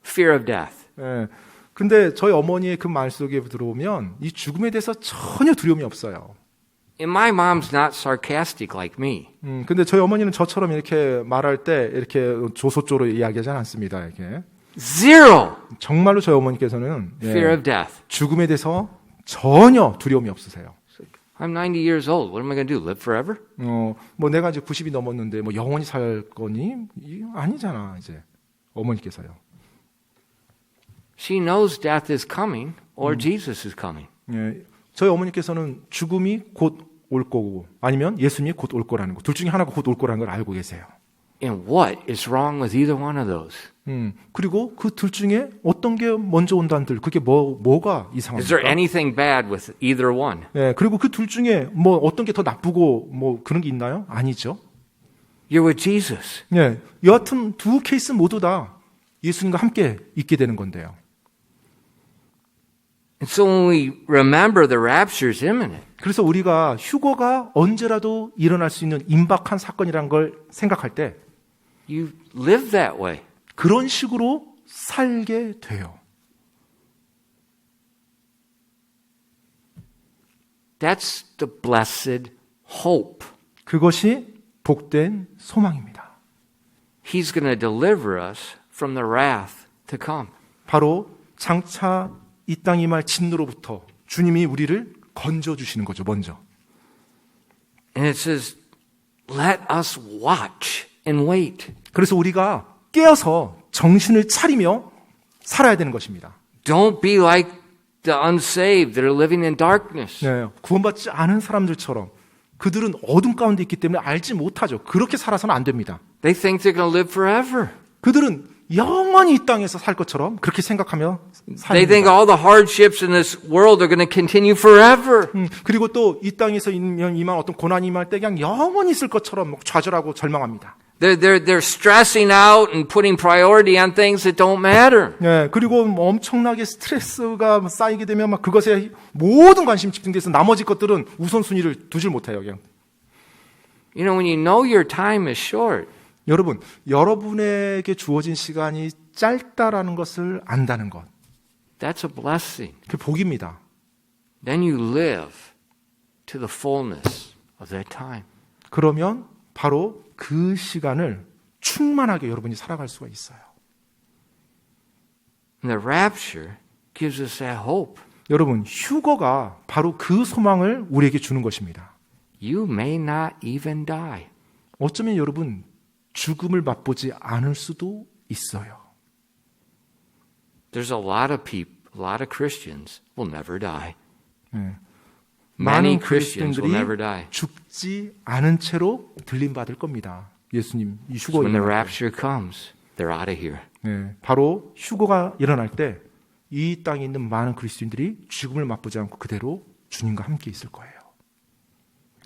fear of death. 예. 근데 저희 어머니의 그 말 속에 들어오면 이 죽음에 대해서 전혀 두려움이 없어요. And my mom's not sarcastic like me. 근데 저희 어머니는 저처럼 이렇게 말할 때 이렇게 조소조로 이야기하지 않습니다. 이렇게. Zero 정말로 저희 어머니께서는 fear of death. 죽음에 대해서 전혀 두려움이 없으세요. I'm 90 years old. What am I going to do? Live forever? 뭐 내가 이제 90이 넘었는데 뭐 영원히 살 거니? 아니잖아, 이제. 어머니께서요. She knows death is coming or Jesus is coming. 예, 저희 어머니께서는 죽음이 곧 올 거고 아니면 예수님이 곧 올 거라는 거. 둘 중에 하나가 곧 올 거라는 걸 알고 계세요. And what is wrong with either one of those? 그리고 그 둘 중에 어떤 게 먼저 온다는들 그게 뭐가 Is there 이상합니까? anything bad with either one? 네, 그리고 그 둘 중에 뭐 어떤 게 더 나쁘고 뭐 그런 게 있나요? 아니죠. You're with Jesus. 네, 여하튼 두 케이스 모두 다 예수님과 함께 있게 되는 건데요. And so when we remember the rapture is imminent, 그래서 우리가 휴거가 언제라도 일어날 수 있는 임박한 사건이라는 걸 생각할 때 you live that way. 그런 식으로 살게 돼요. That's the blessed hope. 그것이 복된 소망입니다. He's going to deliver us from the wrath to come. 바로 장차 이 땅 임할 진노로부터 주님이 우리를 건져주시는 거죠, 먼저. And it says, let us watch and wait. 그래서 우리가 깨어서 정신을 차리며 살아야 되는 것입니다. Don't be like the unsaved that are living in darkness. 네, 구원받지 않은 사람들처럼 그들은 어둠 가운데 있기 때문에 알지 못하죠. 그렇게 살아서는 안 됩니다. They think they're going to live forever. 그들은 영원히 이 땅에서 살 것처럼 그렇게 생각하며 They think 삽니다. all the hardships in this world are going to continue forever. 그리고 또 이 땅에서 임한 어떤 고난이 임할 때 그냥 영원히 있을 것처럼 좌절하고 절망합니다. They're stressing out and putting priority on things that don't matter. 네, 그리고 뭐 엄청나게 스트레스가 쌓이게 되면 막 그것에 모든 관심이 집중돼서 나머지 것들은 우선순위를 두질 못해요. 그냥. You know, when you know your time is short, 여러분, 여러분에게 주어진 시간이 짧다라는 것을 안다는 것, that's a blessing. 그 복입니다. Then you live to the fullness of that time. 그러면 바로 그 시간을 충만하게 여러분이 살아갈 수가 있어요. And the rapture gives us that hope. 여러분, 휴거가 바로 그 소망을 우리에게 주는 것입니다. You may not even die. 어쩌면 여러분, 죽음을 맛보지 않을 수도 있어요. There's a lot of people, a lot of Christians will never die. 네. Many 많은 Christians will never die. 죽지 않은 채로 들림받을 겁니다. 예수님, 이 So 휴거 when the 일어날 때. rapture comes, they're out of here. 네, 바로 휴거가 일어날 때 이 땅에 있는 많은 그리스도인들이 죽음을 맛보지 않고 그대로 주님과 함께 있을 거예요.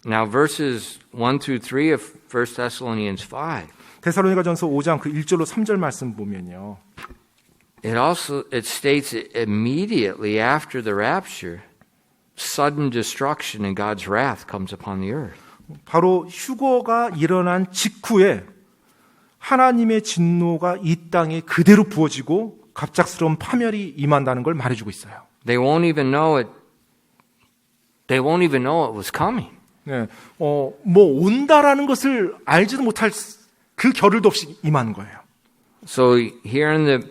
Now verses 1 through 3 of 1 Thessalonians 5, 데살로니가전서 5장 그 1절로 3절 말씀 보면요. it states that immediately after the rapture, sudden destruction and God's wrath comes upon the earth. 바로 휴거가 일어난 직후에 하나님의 진노가 이 땅에 그대로 부어지고 갑작스러운 파멸이 임한다는 걸 말해주고 있어요. They won't even know it. They won't even know it was coming. 네, 뭐 온다라는 것을 알지도 못할 그 겨를도 없이 임하는 거예요. So here in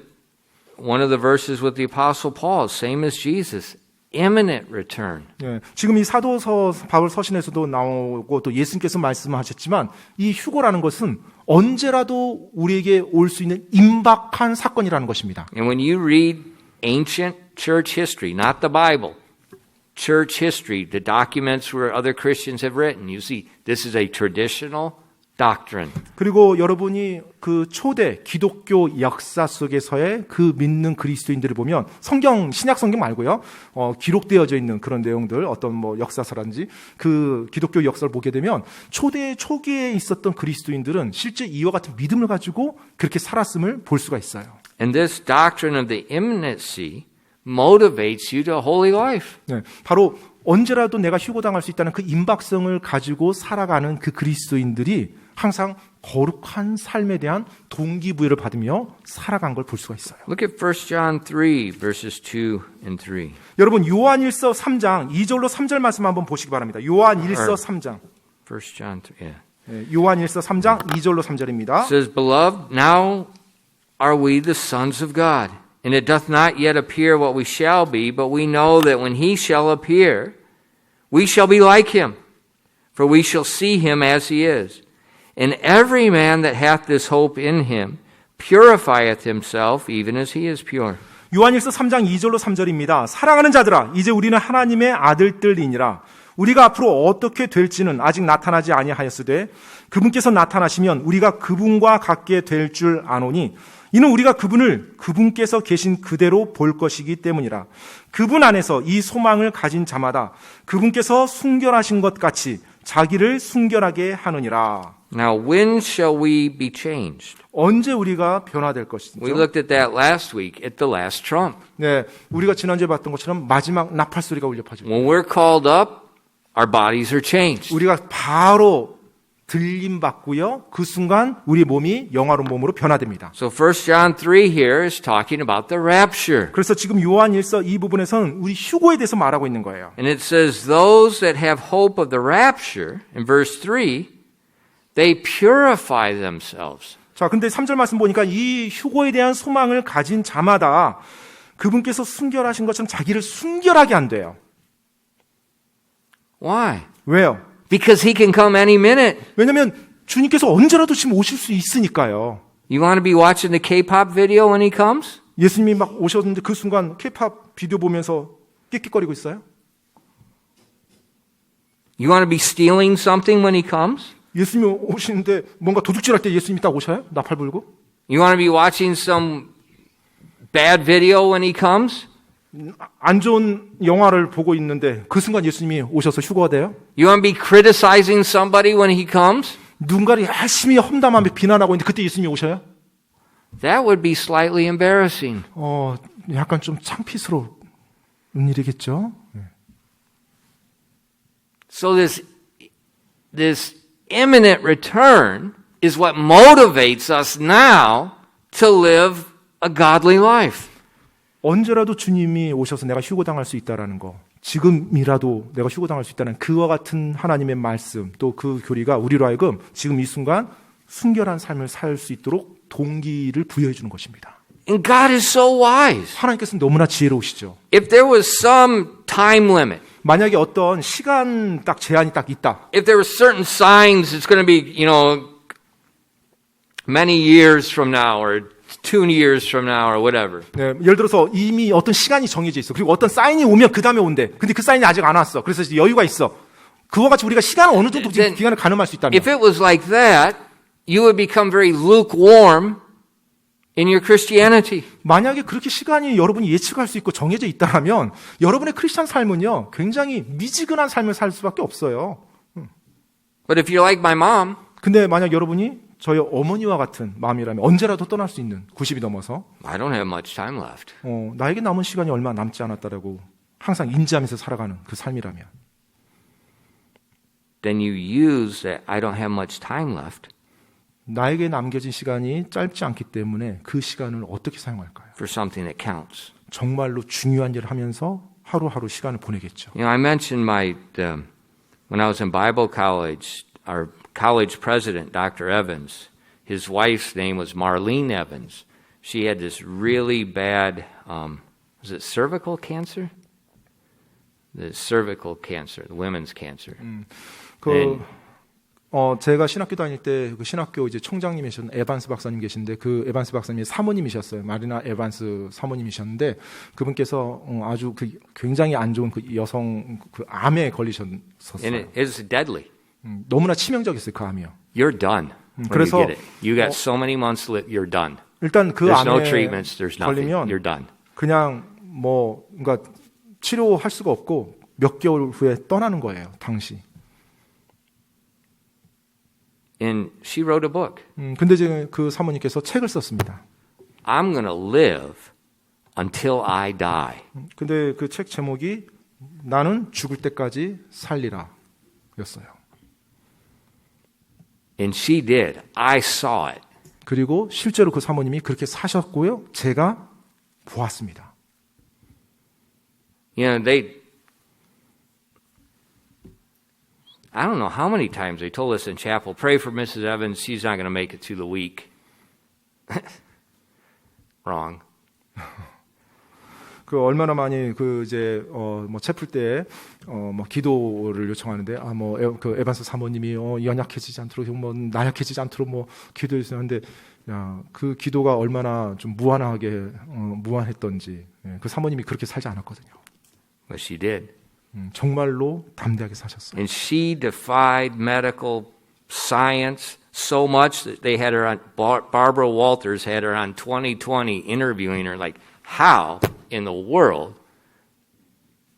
one of the verses with the Apostle Paul, same as Jesus, imminent return. 네, 지금 이 사도서 바울 서신에서도 나오고 또 예수님께서 말씀하셨지만 이 휴거라는 것은 언제라도 우리에게 올 수 있는 임박한 사건이라는 것입니다. And when you read ancient church history, not the Bible, church history, the documents where other Christians have written, you see this is a traditional doctrine. 그리고 여러분이 그 초대 기독교 역사 속에서의 그 믿는 그리스도인들을 보면 성경, 신약 성경 말고요. 기록되어져 있는 그런 내용들, 어떤 뭐 역사서라든지 그 기독교 역사를 보게 되면 초기에 있었던 그리스도인들은 실제 이와 같은 믿음을 가지고 그렇게 살았음을 볼 수가 있어요. And this doctrine of the imminency motivates you to a holy life. 네, 바로 언제라도 내가 휴거당할 수 있다는 그 임박성을 가지고 살아가는 그 그리스도인들이 항상 거룩한 삶에 대한 동기부여를 받으며 살아간 걸 볼 수가 있어요. Look at 1 John 3, verses 2 and 3. 여러분 요한일서 3장 2절로 3절 말씀 한번 보시기 바랍니다. 요한일서 3장. 1 John 3, yeah. 네, 요한일서 3장 2절로 3절입니다. It says, Beloved, now are we the sons of God, and it doth not yet appear what we shall be, but we know that when he shall appear, we shall be like him, for we shall see him as he is. And every man that hath this hope in him purifieth himself even as he is pure. 요한일서 3장 2절로 3절입니다. 사랑하는 자들아, 이제 우리는 하나님의 아들들이니라. 우리가 앞으로 어떻게 될지는 아직 나타나지 아니하였으되 그분께서 나타나시면 우리가 그분과 같게 될 줄 아노니 이는 우리가 그분을 그분께서 계신 그대로 볼 것이기 때문이라. 그분 안에서 이 소망을 가진 자마다 그분께서 순결하신 것 같이 자기를 순결하게 하느니라. Now, when shall we be changed? 언제 우리가 변화될 We 것이죠? looked at that last week at the last trump. 네, 우리가 지난주에 봤던 것처럼 마지막 나팔 소리가 울려 퍼집니다. When we're called up, our bodies are changed. 우리가 바로 들림 받고요. 그 순간 우리 몸이 영화로운 몸으로 변화됩니다. So 1 John 3 here is talking about the rapture. 그래서 지금 요한 1서 이 부분에서는 우리 휴거에 대해서 말하고 있는 거예요. And it says, those that have hope of the rapture, in verse 3, they purify themselves. 자, 근데 3절 말씀 보니까 이 휴거에 대한 소망을 가진 자마다 그분께서 순결하신 것처럼 자기를 순결하게 한대요. Why? 왜요? Because he can come any minute. 왜냐면 주님께서 언제라도 지금 오실 수 있으니까요. You want to be watching the K-pop video when he comes? 예수님이 막 오셨는데 그 순간 K-팝 비디오 보면서 끽끽거리고 있어요? You want to be stealing something when he comes? 예수님이 오시는데 뭔가 도둑질할 때 예수님이 딱 오셔요? 나팔 불고? You want to be watching some bad video when he comes? 안 좋은 영화를 보고 있는데 그 순간 예수님이 오셔서 휴거가 돼요? You want to be criticizing somebody when he comes? 누군가를 열심히 험담하며 비난하고 있는데 그때 예수님이 오셔요? That would be slightly embarrassing. 약간 좀 창피스러운 일이겠죠? So this imminent return is what motivates us now to live a godly life. 언제라도 주님이 오셔서 내가 휴거당할 수 있다라는 거, 지금이라도 내가 휴거당할 수 있다는 그와 같은 하나님의 말씀, 또 그 교리가 우리로 하여금 지금 이 순간 순결한 삶을 살 수 있도록 동기를 부여해 주는 것입니다. And God is so wise. 하나님께서는 너무나 지혜로우시죠. If there was some time limit, 만약에 어떤 시간 딱 제한이 딱 있다. if there were certain signs it's going to be, many years from now or 2 years from now or whatever. 네, 예를 들어서 이미 어떤 시간이 정해져 있어. 그리고 어떤 사인이 오면 그 다음에 온대. 근데 그 사인이 아직 안 왔어. 그래서 이제 여유가 있어. 그와 같이 우리가 시간을 어느 정도 Then 기간을 가늠할 수 있다면. If it was like that, you would become very lukewarm in your Christianity. 만약에 그렇게 시간이 여러분이 예측할 수 있고 정해져 있다면 여러분의 크리스찬 삶은요 굉장히 미지근한 삶을 살 수밖에 없어요. But if you're like my mom, 근데 만약 여러분이 저희 어머니와 같은 마음이라면 언제라도 떠날 수 있는 90이 넘어서 I don't have much time left. 나에게 남은 시간이 얼마 남지 않았다라고 항상 인지하면서 살아가는 그 삶이라면 Then you use that I don't have much time left 나에게 남겨진 시간이 짧지 않기 때문에 그 시간을 어떻게 사용할까요? for something that counts. 정말로 중요한 일을 하면서 하루하루 시간을 보내겠죠. I mentioned when I was in Bible college, our college president, Dr. Evans, his wife's name was Marlene Evans. She had this really bad, was it cervical cancer? The cervical cancer, the women's cancer. 제가 신학교 다닐 때 그 신학교 이제 총장님이셨던 에반스 박사님 계신데 그 에반스 박사님의 사모님이셨어요. 마리나 에반스 사모님이셨는데 그분께서 아주 그 굉장히 안 좋은 그 여성 그 암에 걸리셨었어요. And it is deadly. 너무나 치명적이었어요. 그 암이요. You're done when 그래서 you get it. You got so many months left, you're done. 일단 그 There's no 암에 treatments, there's nothing. 걸리면 You're done. 그냥 그러니까 치료할 수가 없고 몇 개월 후에 떠나는 거예요. 당시. And she wrote a book. 근데 이제 그 사모님께서 책을 썼습니다. I'm going to live until I die. 근데 그 책 제목이 나는 죽을 때까지 살리라 였어요. And she did. I saw it. 그리고 실제로 그 사모님이 그렇게 사셨고요. 제가 보았습니다. I don't know how many times they told us in chapel, pray for Mrs. Evans. She's not going to make it through the week. Wrong. 그 얼마나 많이 그 이제 채플 때 기도를 요청하는데 그 에반스 사모님이 연약해지지 않도록 나약해지지 않도록 기도해 주세요. 근데 그 기도가 얼마나 좀 무한하게 무한했던지 그 사모님이 그렇게 살지 않았거든요. But she did. 정말로 담대하게 사셨어요. And she defied medical science so much that they had her on, Barbara Walters had her on 2020 interviewing her like, how in the world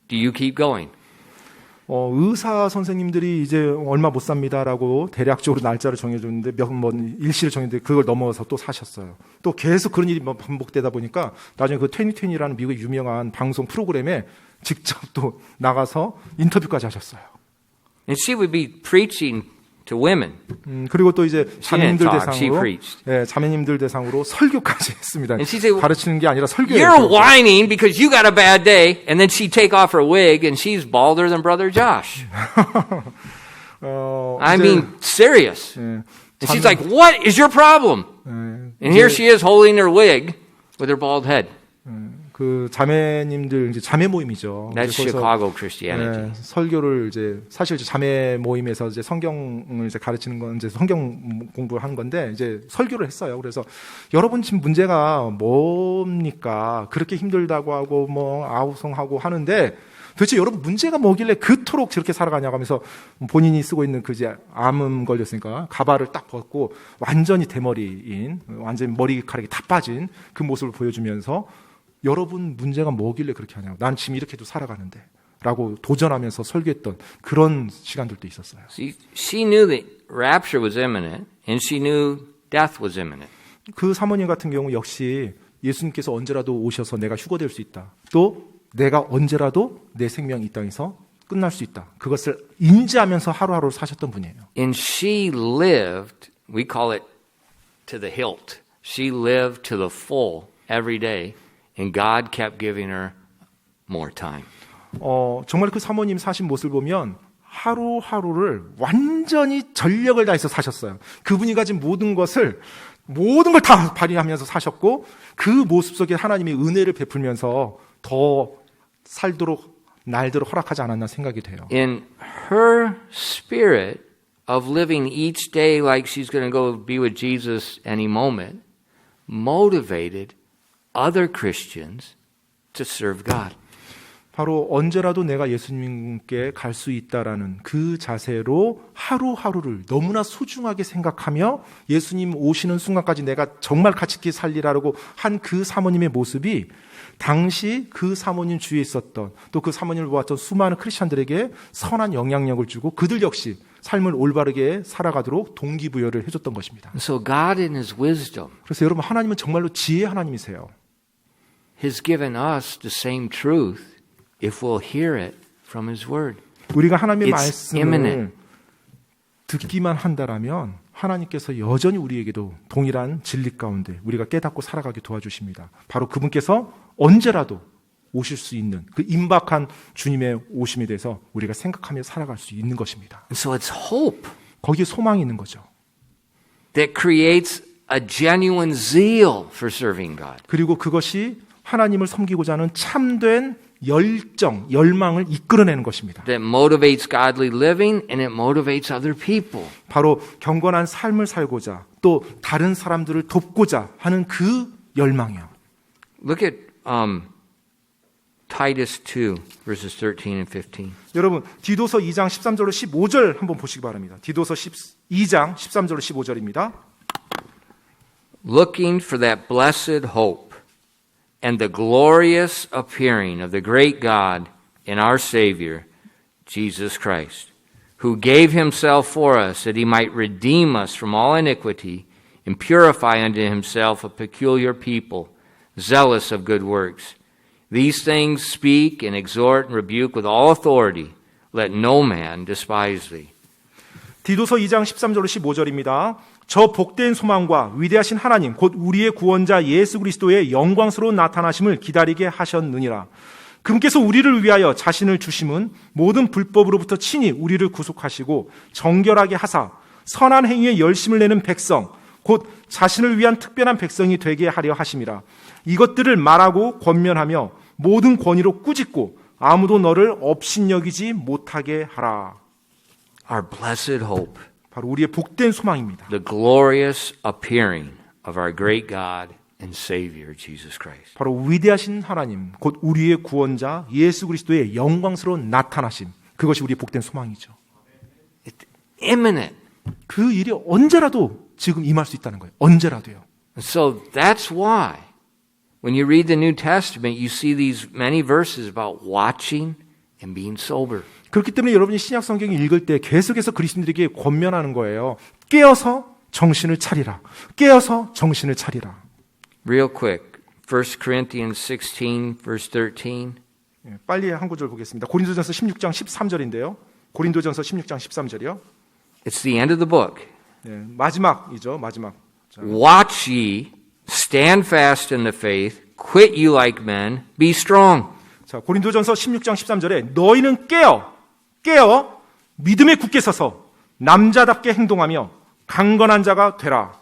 do you keep going? 의사 선생님들이 이제 얼마 못 삽니다라고 대략적으로 날짜를 정해줬는데 일시를 정했는데 그걸 넘어서 또 사셨어요. 또 계속 그런 일이 반복되다 보니까 나중에 그 2020라는 미국의 유명한 방송 프로그램에 직접 또 나가서 인터뷰까지 하셨어요. And she would be preaching to women. 그리고 또 이제 자매님들 talk, she 대상으로, preached. 예, 자매님들 대상으로 설교까지 했습니다. And she said, 가르치는 게 아니라 설교예요. You're whining because you got a bad day, and then she'd take off her wig, and she's balder than Brother Josh. I mean, serious. 예, And she's like, what is your problem? And here she is holding her wig with her bald head. 그 자매님들 이제 자매 모임이죠. That's 이제 거기서, Chicago Christianity. 예, 설교를 이제 사실 이제 자매 모임에서 이제 성경을 이제 가르치는 건 이제 성경 공부를 하는 건데 이제 설교를 했어요. 그래서 여러분 지금 문제가 뭡니까? 그렇게 힘들다고 하고 뭐 아우성하고 하는데 도대체 여러분 문제가 뭐길래 그토록 저렇게 살아가냐고 하면서 본인이 쓰고 있는 그 이제 암음 걸렸으니까 가발을 딱 벗고 완전히 대머리인 완전히 머리카락이 다 빠진 그 모습을 보여주면서 여러분 문제가 뭐길래 그렇게 하냐고. 난 지금 이렇게도 살아가는데 라고 도전하면서 설교했던 그런 시간들도 있었어요. She knew that rapture was imminent, and she knew death was imminent. 그 사모님 같은 경우 역시 예수님께서 언제라도 오셔서 내가 휴거될 수 있다. 또 내가 언제라도 내 생명이 이 땅에서 끝날 수 있다. 그것을 인지하면서 하루하루를 사셨던 분이에요. And she lived, we call it to the hilt. She lived to the full every day. And God kept giving her more time. 정말 그 사모님 사신 모습을 보면 하루하루를 완전히 전력을 다해서 사셨어요. 그분이 가진 모든 걸 다 발휘하면서 사셨고 그 모습 속에 하나님이 은혜를 베풀면서 더 살도록 날도록 허락하지 않았나 생각이 돼요. In her spirit of living each day like she's going to go be with Jesus any moment, motivated other Christians to serve God. 바로 언제라도 내가 예수님께 갈 수 있다라는 그 자세로 하루하루를 너무나 소중하게 생각하며 예수님 오시는 순간까지 내가 정말 가치 있게 살리라고 한 그 사모님의 모습이 당시 그 사모님 주위에 있었던 또 그 사모님을 보았던 수많은 크리스천들에게 선한 영향력을 주고 그들 역시 삶을 올바르게 살아가도록 동기부여를 해줬던 것입니다. So God in His wisdom 그래서 여러분 하나님은 정말로 지혜의 하나님이세요. has given us the same truth if we'll hear it from His Word. 우리가 하나님의 It's 말씀을 imminent. 듣기만 한다라면 하나님께서 여전히 우리에게도 동일한 진리 가운데 우리가 깨닫고 살아가게 도와주십니다. 바로 그분께서 언제라도 오실 수 있는 그 임박한 주님의 오심에 대해서 우리가 생각하며 살아갈 수 있는 것입니다. And so it's hope 거기에 소망이 있는 거죠. that creates a genuine zeal for serving God. 그리고 그것이 하나님을 섬기고자 하는 참된 열정, 열망을 이끌어내는 것입니다. That motivates godly living and it motivates other people. 바로 경건한 삶을 살고자 또 다른 사람들을 돕고자 하는 그 열망이요. Look at Titus 2, verses 13 and 15. 여러분 디도서 2장 13절로 15절 한번 보시기 바랍니다. 디도서 2장 13절로 15절입니다. Looking for that blessed hope and the glorious appearing of the great God and our Savior, Jesus Christ, who gave himself for us that he might redeem us from all iniquity and purify unto himself a peculiar people, zealous of good works. These things speak and exhort and rebuke with all authority. Let no man despise thee. 디도서 2장 13절로 15절입니다. 저 복된 소망과 위대하신 하나님 곧 우리의 구원자 예수 그리스도의 영광스러운 나타나심을 기다리게 하셨느니라. 그분께서 우리를 위하여 자신을 주심은 모든 불법으로부터 친히 우리를 구속하시고 정결하게 하사 선한 행위에 열심을 내는 백성 곧 자신을 위한 특별한 백성이 되게 하려 하심이라. 이것들을 말하고 권면하며 모든 권위로 꾸짖고 아무도 너를 업신여기지 못하게 하라. Our blessed hope. 바로 우리의 복된 소망입니다. The glorious appearing of our great God and Savior, Jesus Christ. 바로 위대하신 하나님, 곧 우리의 구원자 예수 그리스도의 영광스러운 나타나심, 그것이 우리의 복된 소망이죠. It's imminent. 그 일이 언제라도 지금 임할 수 있다는 거예요. 언제라도요. And so that's why when you read the New Testament, you see these many verses about watching and being sober. 그렇기 때문에 여러분이 신약 성경을 읽을 때 계속해서 그리스도인들에게 권면하는 거예요. 깨어서 정신을 차리라. 깨어서 정신을 차리라. Real quick, 1 Corinthians 16, verse 13. 빨리 한 구절 보겠습니다. 고린도전서 16장 13절인데요. 고린도전서 16장 13절이요. It's the end of the book. 마지막이죠. 마지막. 자, Watch ye, stand fast in the faith, quit you like men, be strong. 자, 고린도전서 16장 13절에 너희는 깨어 믿음에 굳게 서서 남자답게 행동하며 강건한 자가 되라.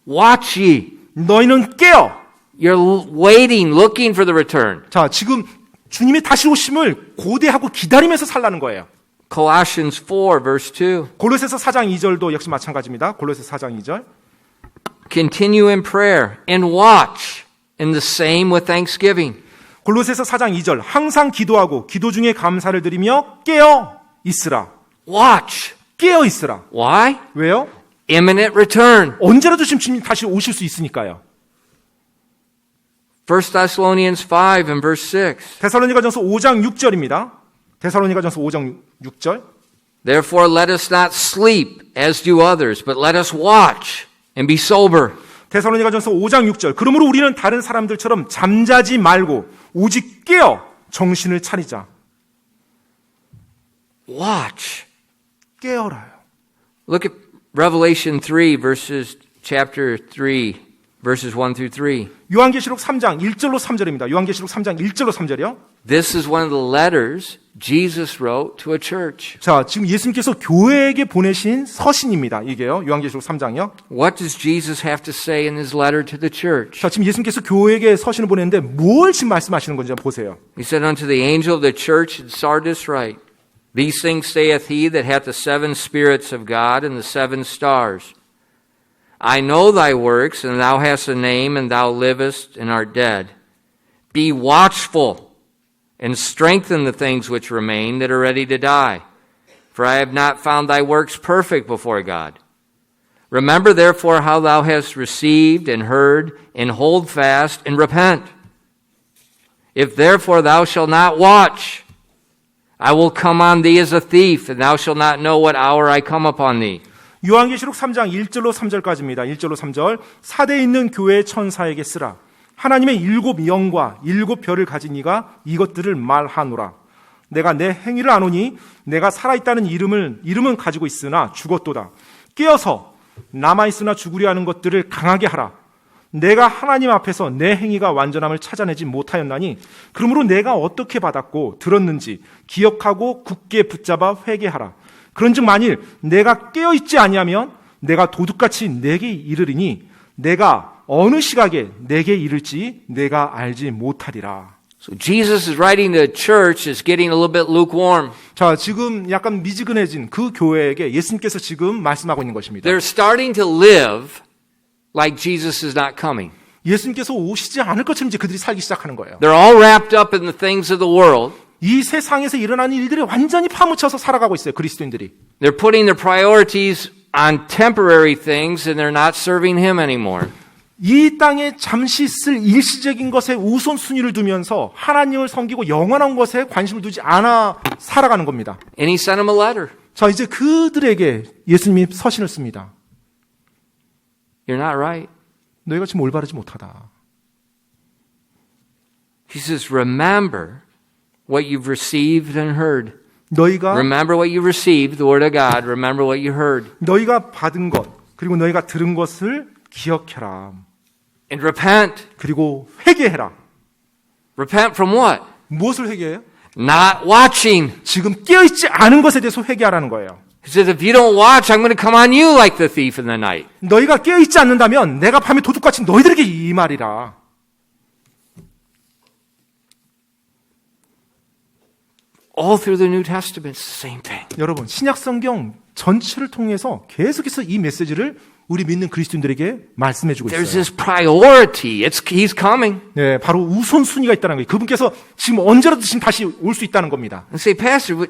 Watch ye. 너희는 깨어. You're waiting, looking for the return. 자, 지금 주님의 다시 오심을 고대하고 기다리면서 살라는 거예요. Colossians 4, verse 2. 골로새서 4장 2절도 역시 마찬가지입니다. 골로새 4장 2절. Continue in prayer and watch, and the same with thanksgiving. 골로새서 4장 2절. 항상 기도하고 기도 중에 감사를 드리며 깨어 있으라. Watch. 깨어 있으라. Why? 왜요? Imminent return. 언제라도 지금 주님 다시 오실 수 있으니까요. 1 Thessalonians 5 and verse 6. 데살로니가전서 5장 6절입니다. 데살로니가전서 5장 6절. Therefore let us not sleep as do others, but let us watch and be sober. 데살로니가전서 5장 6절. 그러므로 우리는 다른 사람들처럼 잠자지 말고 오직 깨어 정신을 차리자. Watch. 깨어라요. Look at Revelation 3 verses chapter 3 verses 1 through 3. 요한계시록 3장 1절로 3절입니다. 요한계시록 3장 1절로 3절이요. This is one of the letters Jesus wrote to a church. 자, 지금 예수님께서 교회에게 보내신 서신입니다. 이게요. 요한계시록 3장이요. What does Jesus have to say in his letter to the church? 자, 지금 예수님께서 교회에게 서신을 보냈는데 뭘 지금 말씀하시는 건지 한번 보세요. He said unto the angel of the church in Sardis write, These things saith he that hath the seven spirits of God and the seven stars. I know thy works, and thou hast a name, and thou livest, and art dead. Be watchful, and strengthen the things which remain that are ready to die. For I have not found thy works perfect before God. Remember therefore how thou hast received and heard, and hold fast, and repent. If therefore thou shalt not watch, I will come on thee as a thief, and thou shalt not know what hour I come upon thee. 요한계시록 3장 1절로 3절까지입니다. 1절로 3절. 사대에 있는 교회의 천사에게 쓰라. 하나님의 7 영과 7 별을 가진 이가 이것들을 말하노라. 내가 내 행위를 아노니 내가 살아있다는 이름은 가지고 있으나 죽었도다. 깨어서 남아있으나 죽으려 하는 것들을 강하게 하라. 내가 하나님 앞에서 내 행위가 완전함을 찾아내지 못하였나니 그러므로 내가 어떻게 받았고 들었는지 기억하고 굳게 붙잡아 회개하라. 그런즉 만일 내가 깨어있지 아니하면 내가 도둑같이 내게 이르리니 내가 어느 시각에 내게 이를지 내가 알지 못하리라. So Jesus is writing to a church that's getting a little bit lukewarm. 자, 지금 약간 미지근해진 그 교회에게 예수님께서 지금 말씀하고 있는 것입니다. They're starting to live like Jesus is not coming. 예수님께서 오시지 않을 것처럼 이제 그들이 살기 시작하는 거예요. They're all wrapped up in the things of the world. 이 세상에서 일어나는 일들이 완전히 파묻혀서 살아가고 있어요. 그리스도인들이. They're putting their priorities on temporary things and they're not serving Him anymore. 이 땅에 잠시 쓸 일시적인 것에 우선순위를 두면서 하나님을 섬기고 영원한 것에 관심을 두지 않아 살아가는 겁니다. And He sent them a letter. 자, 이제 그들에게 예수님이 서신을 씁니다. You're not right. 너희가 지금 올바르지 못하다. He says, remember what you've received and heard. 너희가 Remember what you received, the word of God. Remember what you heard. 너희가 받은 것 그리고 너희가 들은 것을 기억해라. And repent. 그리고 회개해라. Repent from what? 무엇을 회개해요? Not watching. 지금 깨어있지 않은 것에 대해서 회개하라는 거예요. He says, if you don't watch, I'm going to come on you like the thief in the night. 너희가 깨어있지 않는다면 내가 밤에 도둑같이 너희들에게 이 말이라. All through the New Testament, it's the same thing. 여러분, 신약 성경 전체를 통해서 계속해서 이 메시지를 우리 믿는 그리스도인들에게 말씀해주고 There's 있어요. this priority. He's coming. 네, 바로 우선순위가 있다는 거예요. 그분께서 지금 언제라도 지금 다시 올 수 있다는 겁니다. And say, Pastor,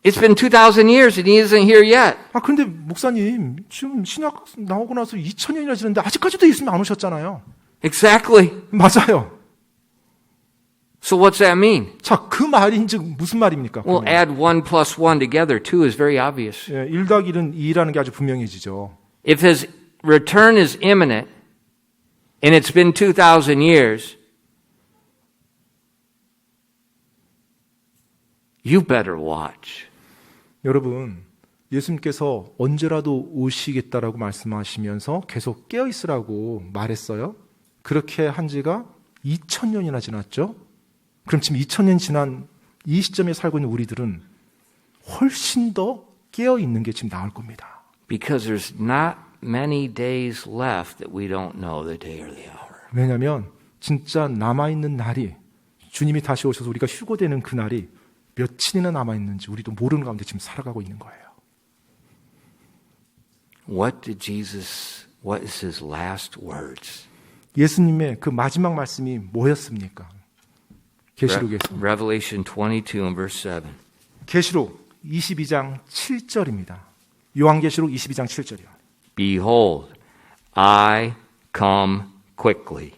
it's been 2,000 years and he isn't here yet. 그런데 목사님, 지금 신약 나오고 나서 2000년이나 지났는데 아직까지도 예수님 안 오셨잖아요. Exactly. 맞아요. So what's that mean? 자, 그 말인즉 무슨 말입니까? Well, add 1 plus 1 together. 2 is very obvious. 1 더하기 1은 2라는 게 아주 분명해지죠. If his return is imminent and it's been 2,000 years, you better watch. 여러분, 예수님께서 언제라도 오시겠다라고 말씀하시면서 계속 깨어있으라고 말했어요. 그렇게 한 지가 2000년이나 지났죠. 그럼 지금 2000년 지난 이 시점에 살고 있는 우리들은 훨씬 더 깨어있는 게 지금 나올 겁니다. Because there's not many days left that we don't know the day or the hour. 왜냐하면 진짜 남아있는 날이 주님이 다시 오셔서 우리가 휴고되는 그 날이 며칠이나 남아있는지 우리도 모르는 가운데 지금 살아가고 있는 거예요. What is his last words? 예수님의 그 마지막 말씀이 뭐였습니까? 계시록에서. Revelation 22 and verse 7. 계시록 22장 7절입니다. 요한계시록 22장 7절이요. Behold, I come quickly.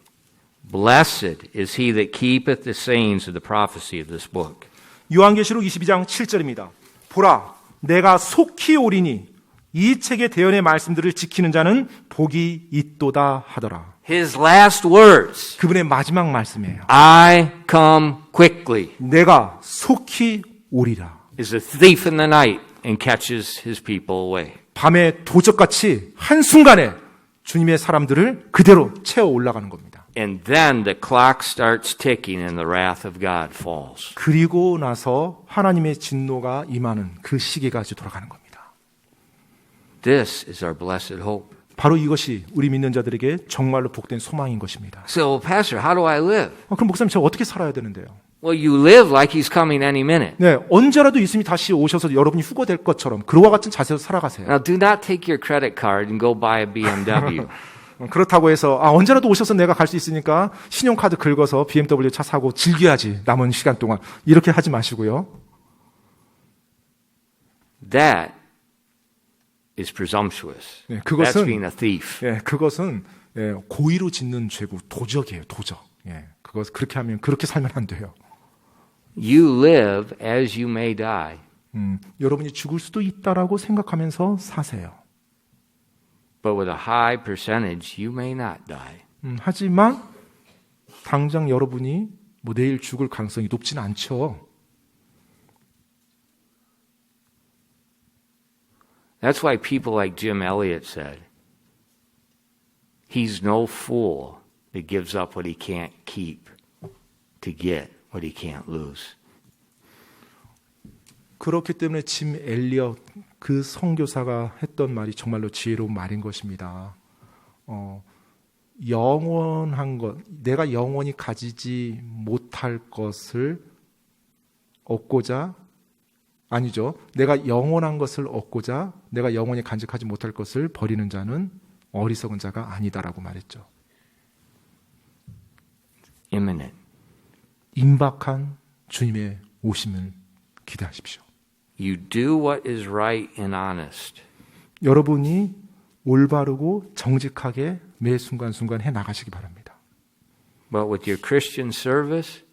Blessed is he that keepeth the sayings of the prophecy of this book. 요한계시록 22장 7절입니다. 보라, 내가 속히 오리니 이 책의 대언의 말씀들을 지키는 자는 복이 있도다 하더라. His last words. 그분의 마지막 말씀이에요. I come quickly. 내가 속히 오리라. Is a thief in the night and catches his people away. 밤에 도적같이 한순간에 주님의 사람들을 그대로 채워 올라가는 겁니다. And then the clock starts ticking and the wrath of God falls. 그리고 나서 하나님의 진노가 임하는 그 시기가 아주 돌아가는 겁니다. This is our blessed hope. 바로 이것이 우리 믿는 자들에게 정말로 복된 소망인 것입니다. So, Pastor, how do I live? 그럼 목사님, 제가 어떻게 살아야 되는데요? Well, you live like he's coming any minute. 네, 언제라도 예수님이 다시 오셔서 여러분이 휴거될 것처럼 그와 같은 자세로 살아가세요. Now, do not take your credit card and go buy a BMW. 그렇다고 해서 언제라도 오셔서 내가 갈 수 있으니까 신용카드 긁어서 BMW 차 사고 즐겨야지 남은 시간 동안 이렇게 하지 마시고요. That is presumptuous. 네, That's being a thief. 그것은 고의로 짓는 죄고 도적이에요, 도적. 그것 그렇게 하면 그렇게 살면 안 돼요. You live as you may die. 여러분이 죽을 수도 있다라고 생각하면서 사세요. But with a high percentage, you may not die. 하지만 당장 여러분이 뭐 내일 죽을 가능성이 높지는 않죠. That's why people like Jim Elliot said, he's no fool that gives up what he can't keep to get what he can't lose. 그렇기 때문에 짐 엘리엇 그 선교사가 했던 말이 정말로 지혜로운 말인 것입니다. 영원한 것, 내가 영원히 가지지 못할 것을 얻고자, 아니죠. 내가 영원한 것을 얻고자 내가 영원히 간직하지 못할 것을 버리는 자는 어리석은 자가 아니다라고 말했죠. Imminent. 임박한 주님의 오심을 기대하십시오. You do what is right and honest. 여러분이 올바르고 정직하게 매 순간순간 해 나가시기 바랍니다. But with your Christian service,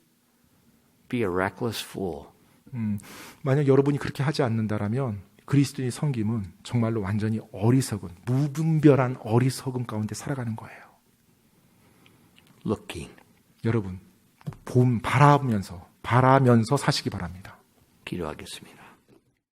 be a reckless fool. 만약 여러분이 그렇게 하지 않는다라면 그리스도의 섬김은 정말로 완전히 어리석은, 무분별한 어리석음 가운데 살아가는 거예요. Looking. 여러분, 바라면서 사시기 바랍니다. 기도하겠습니다.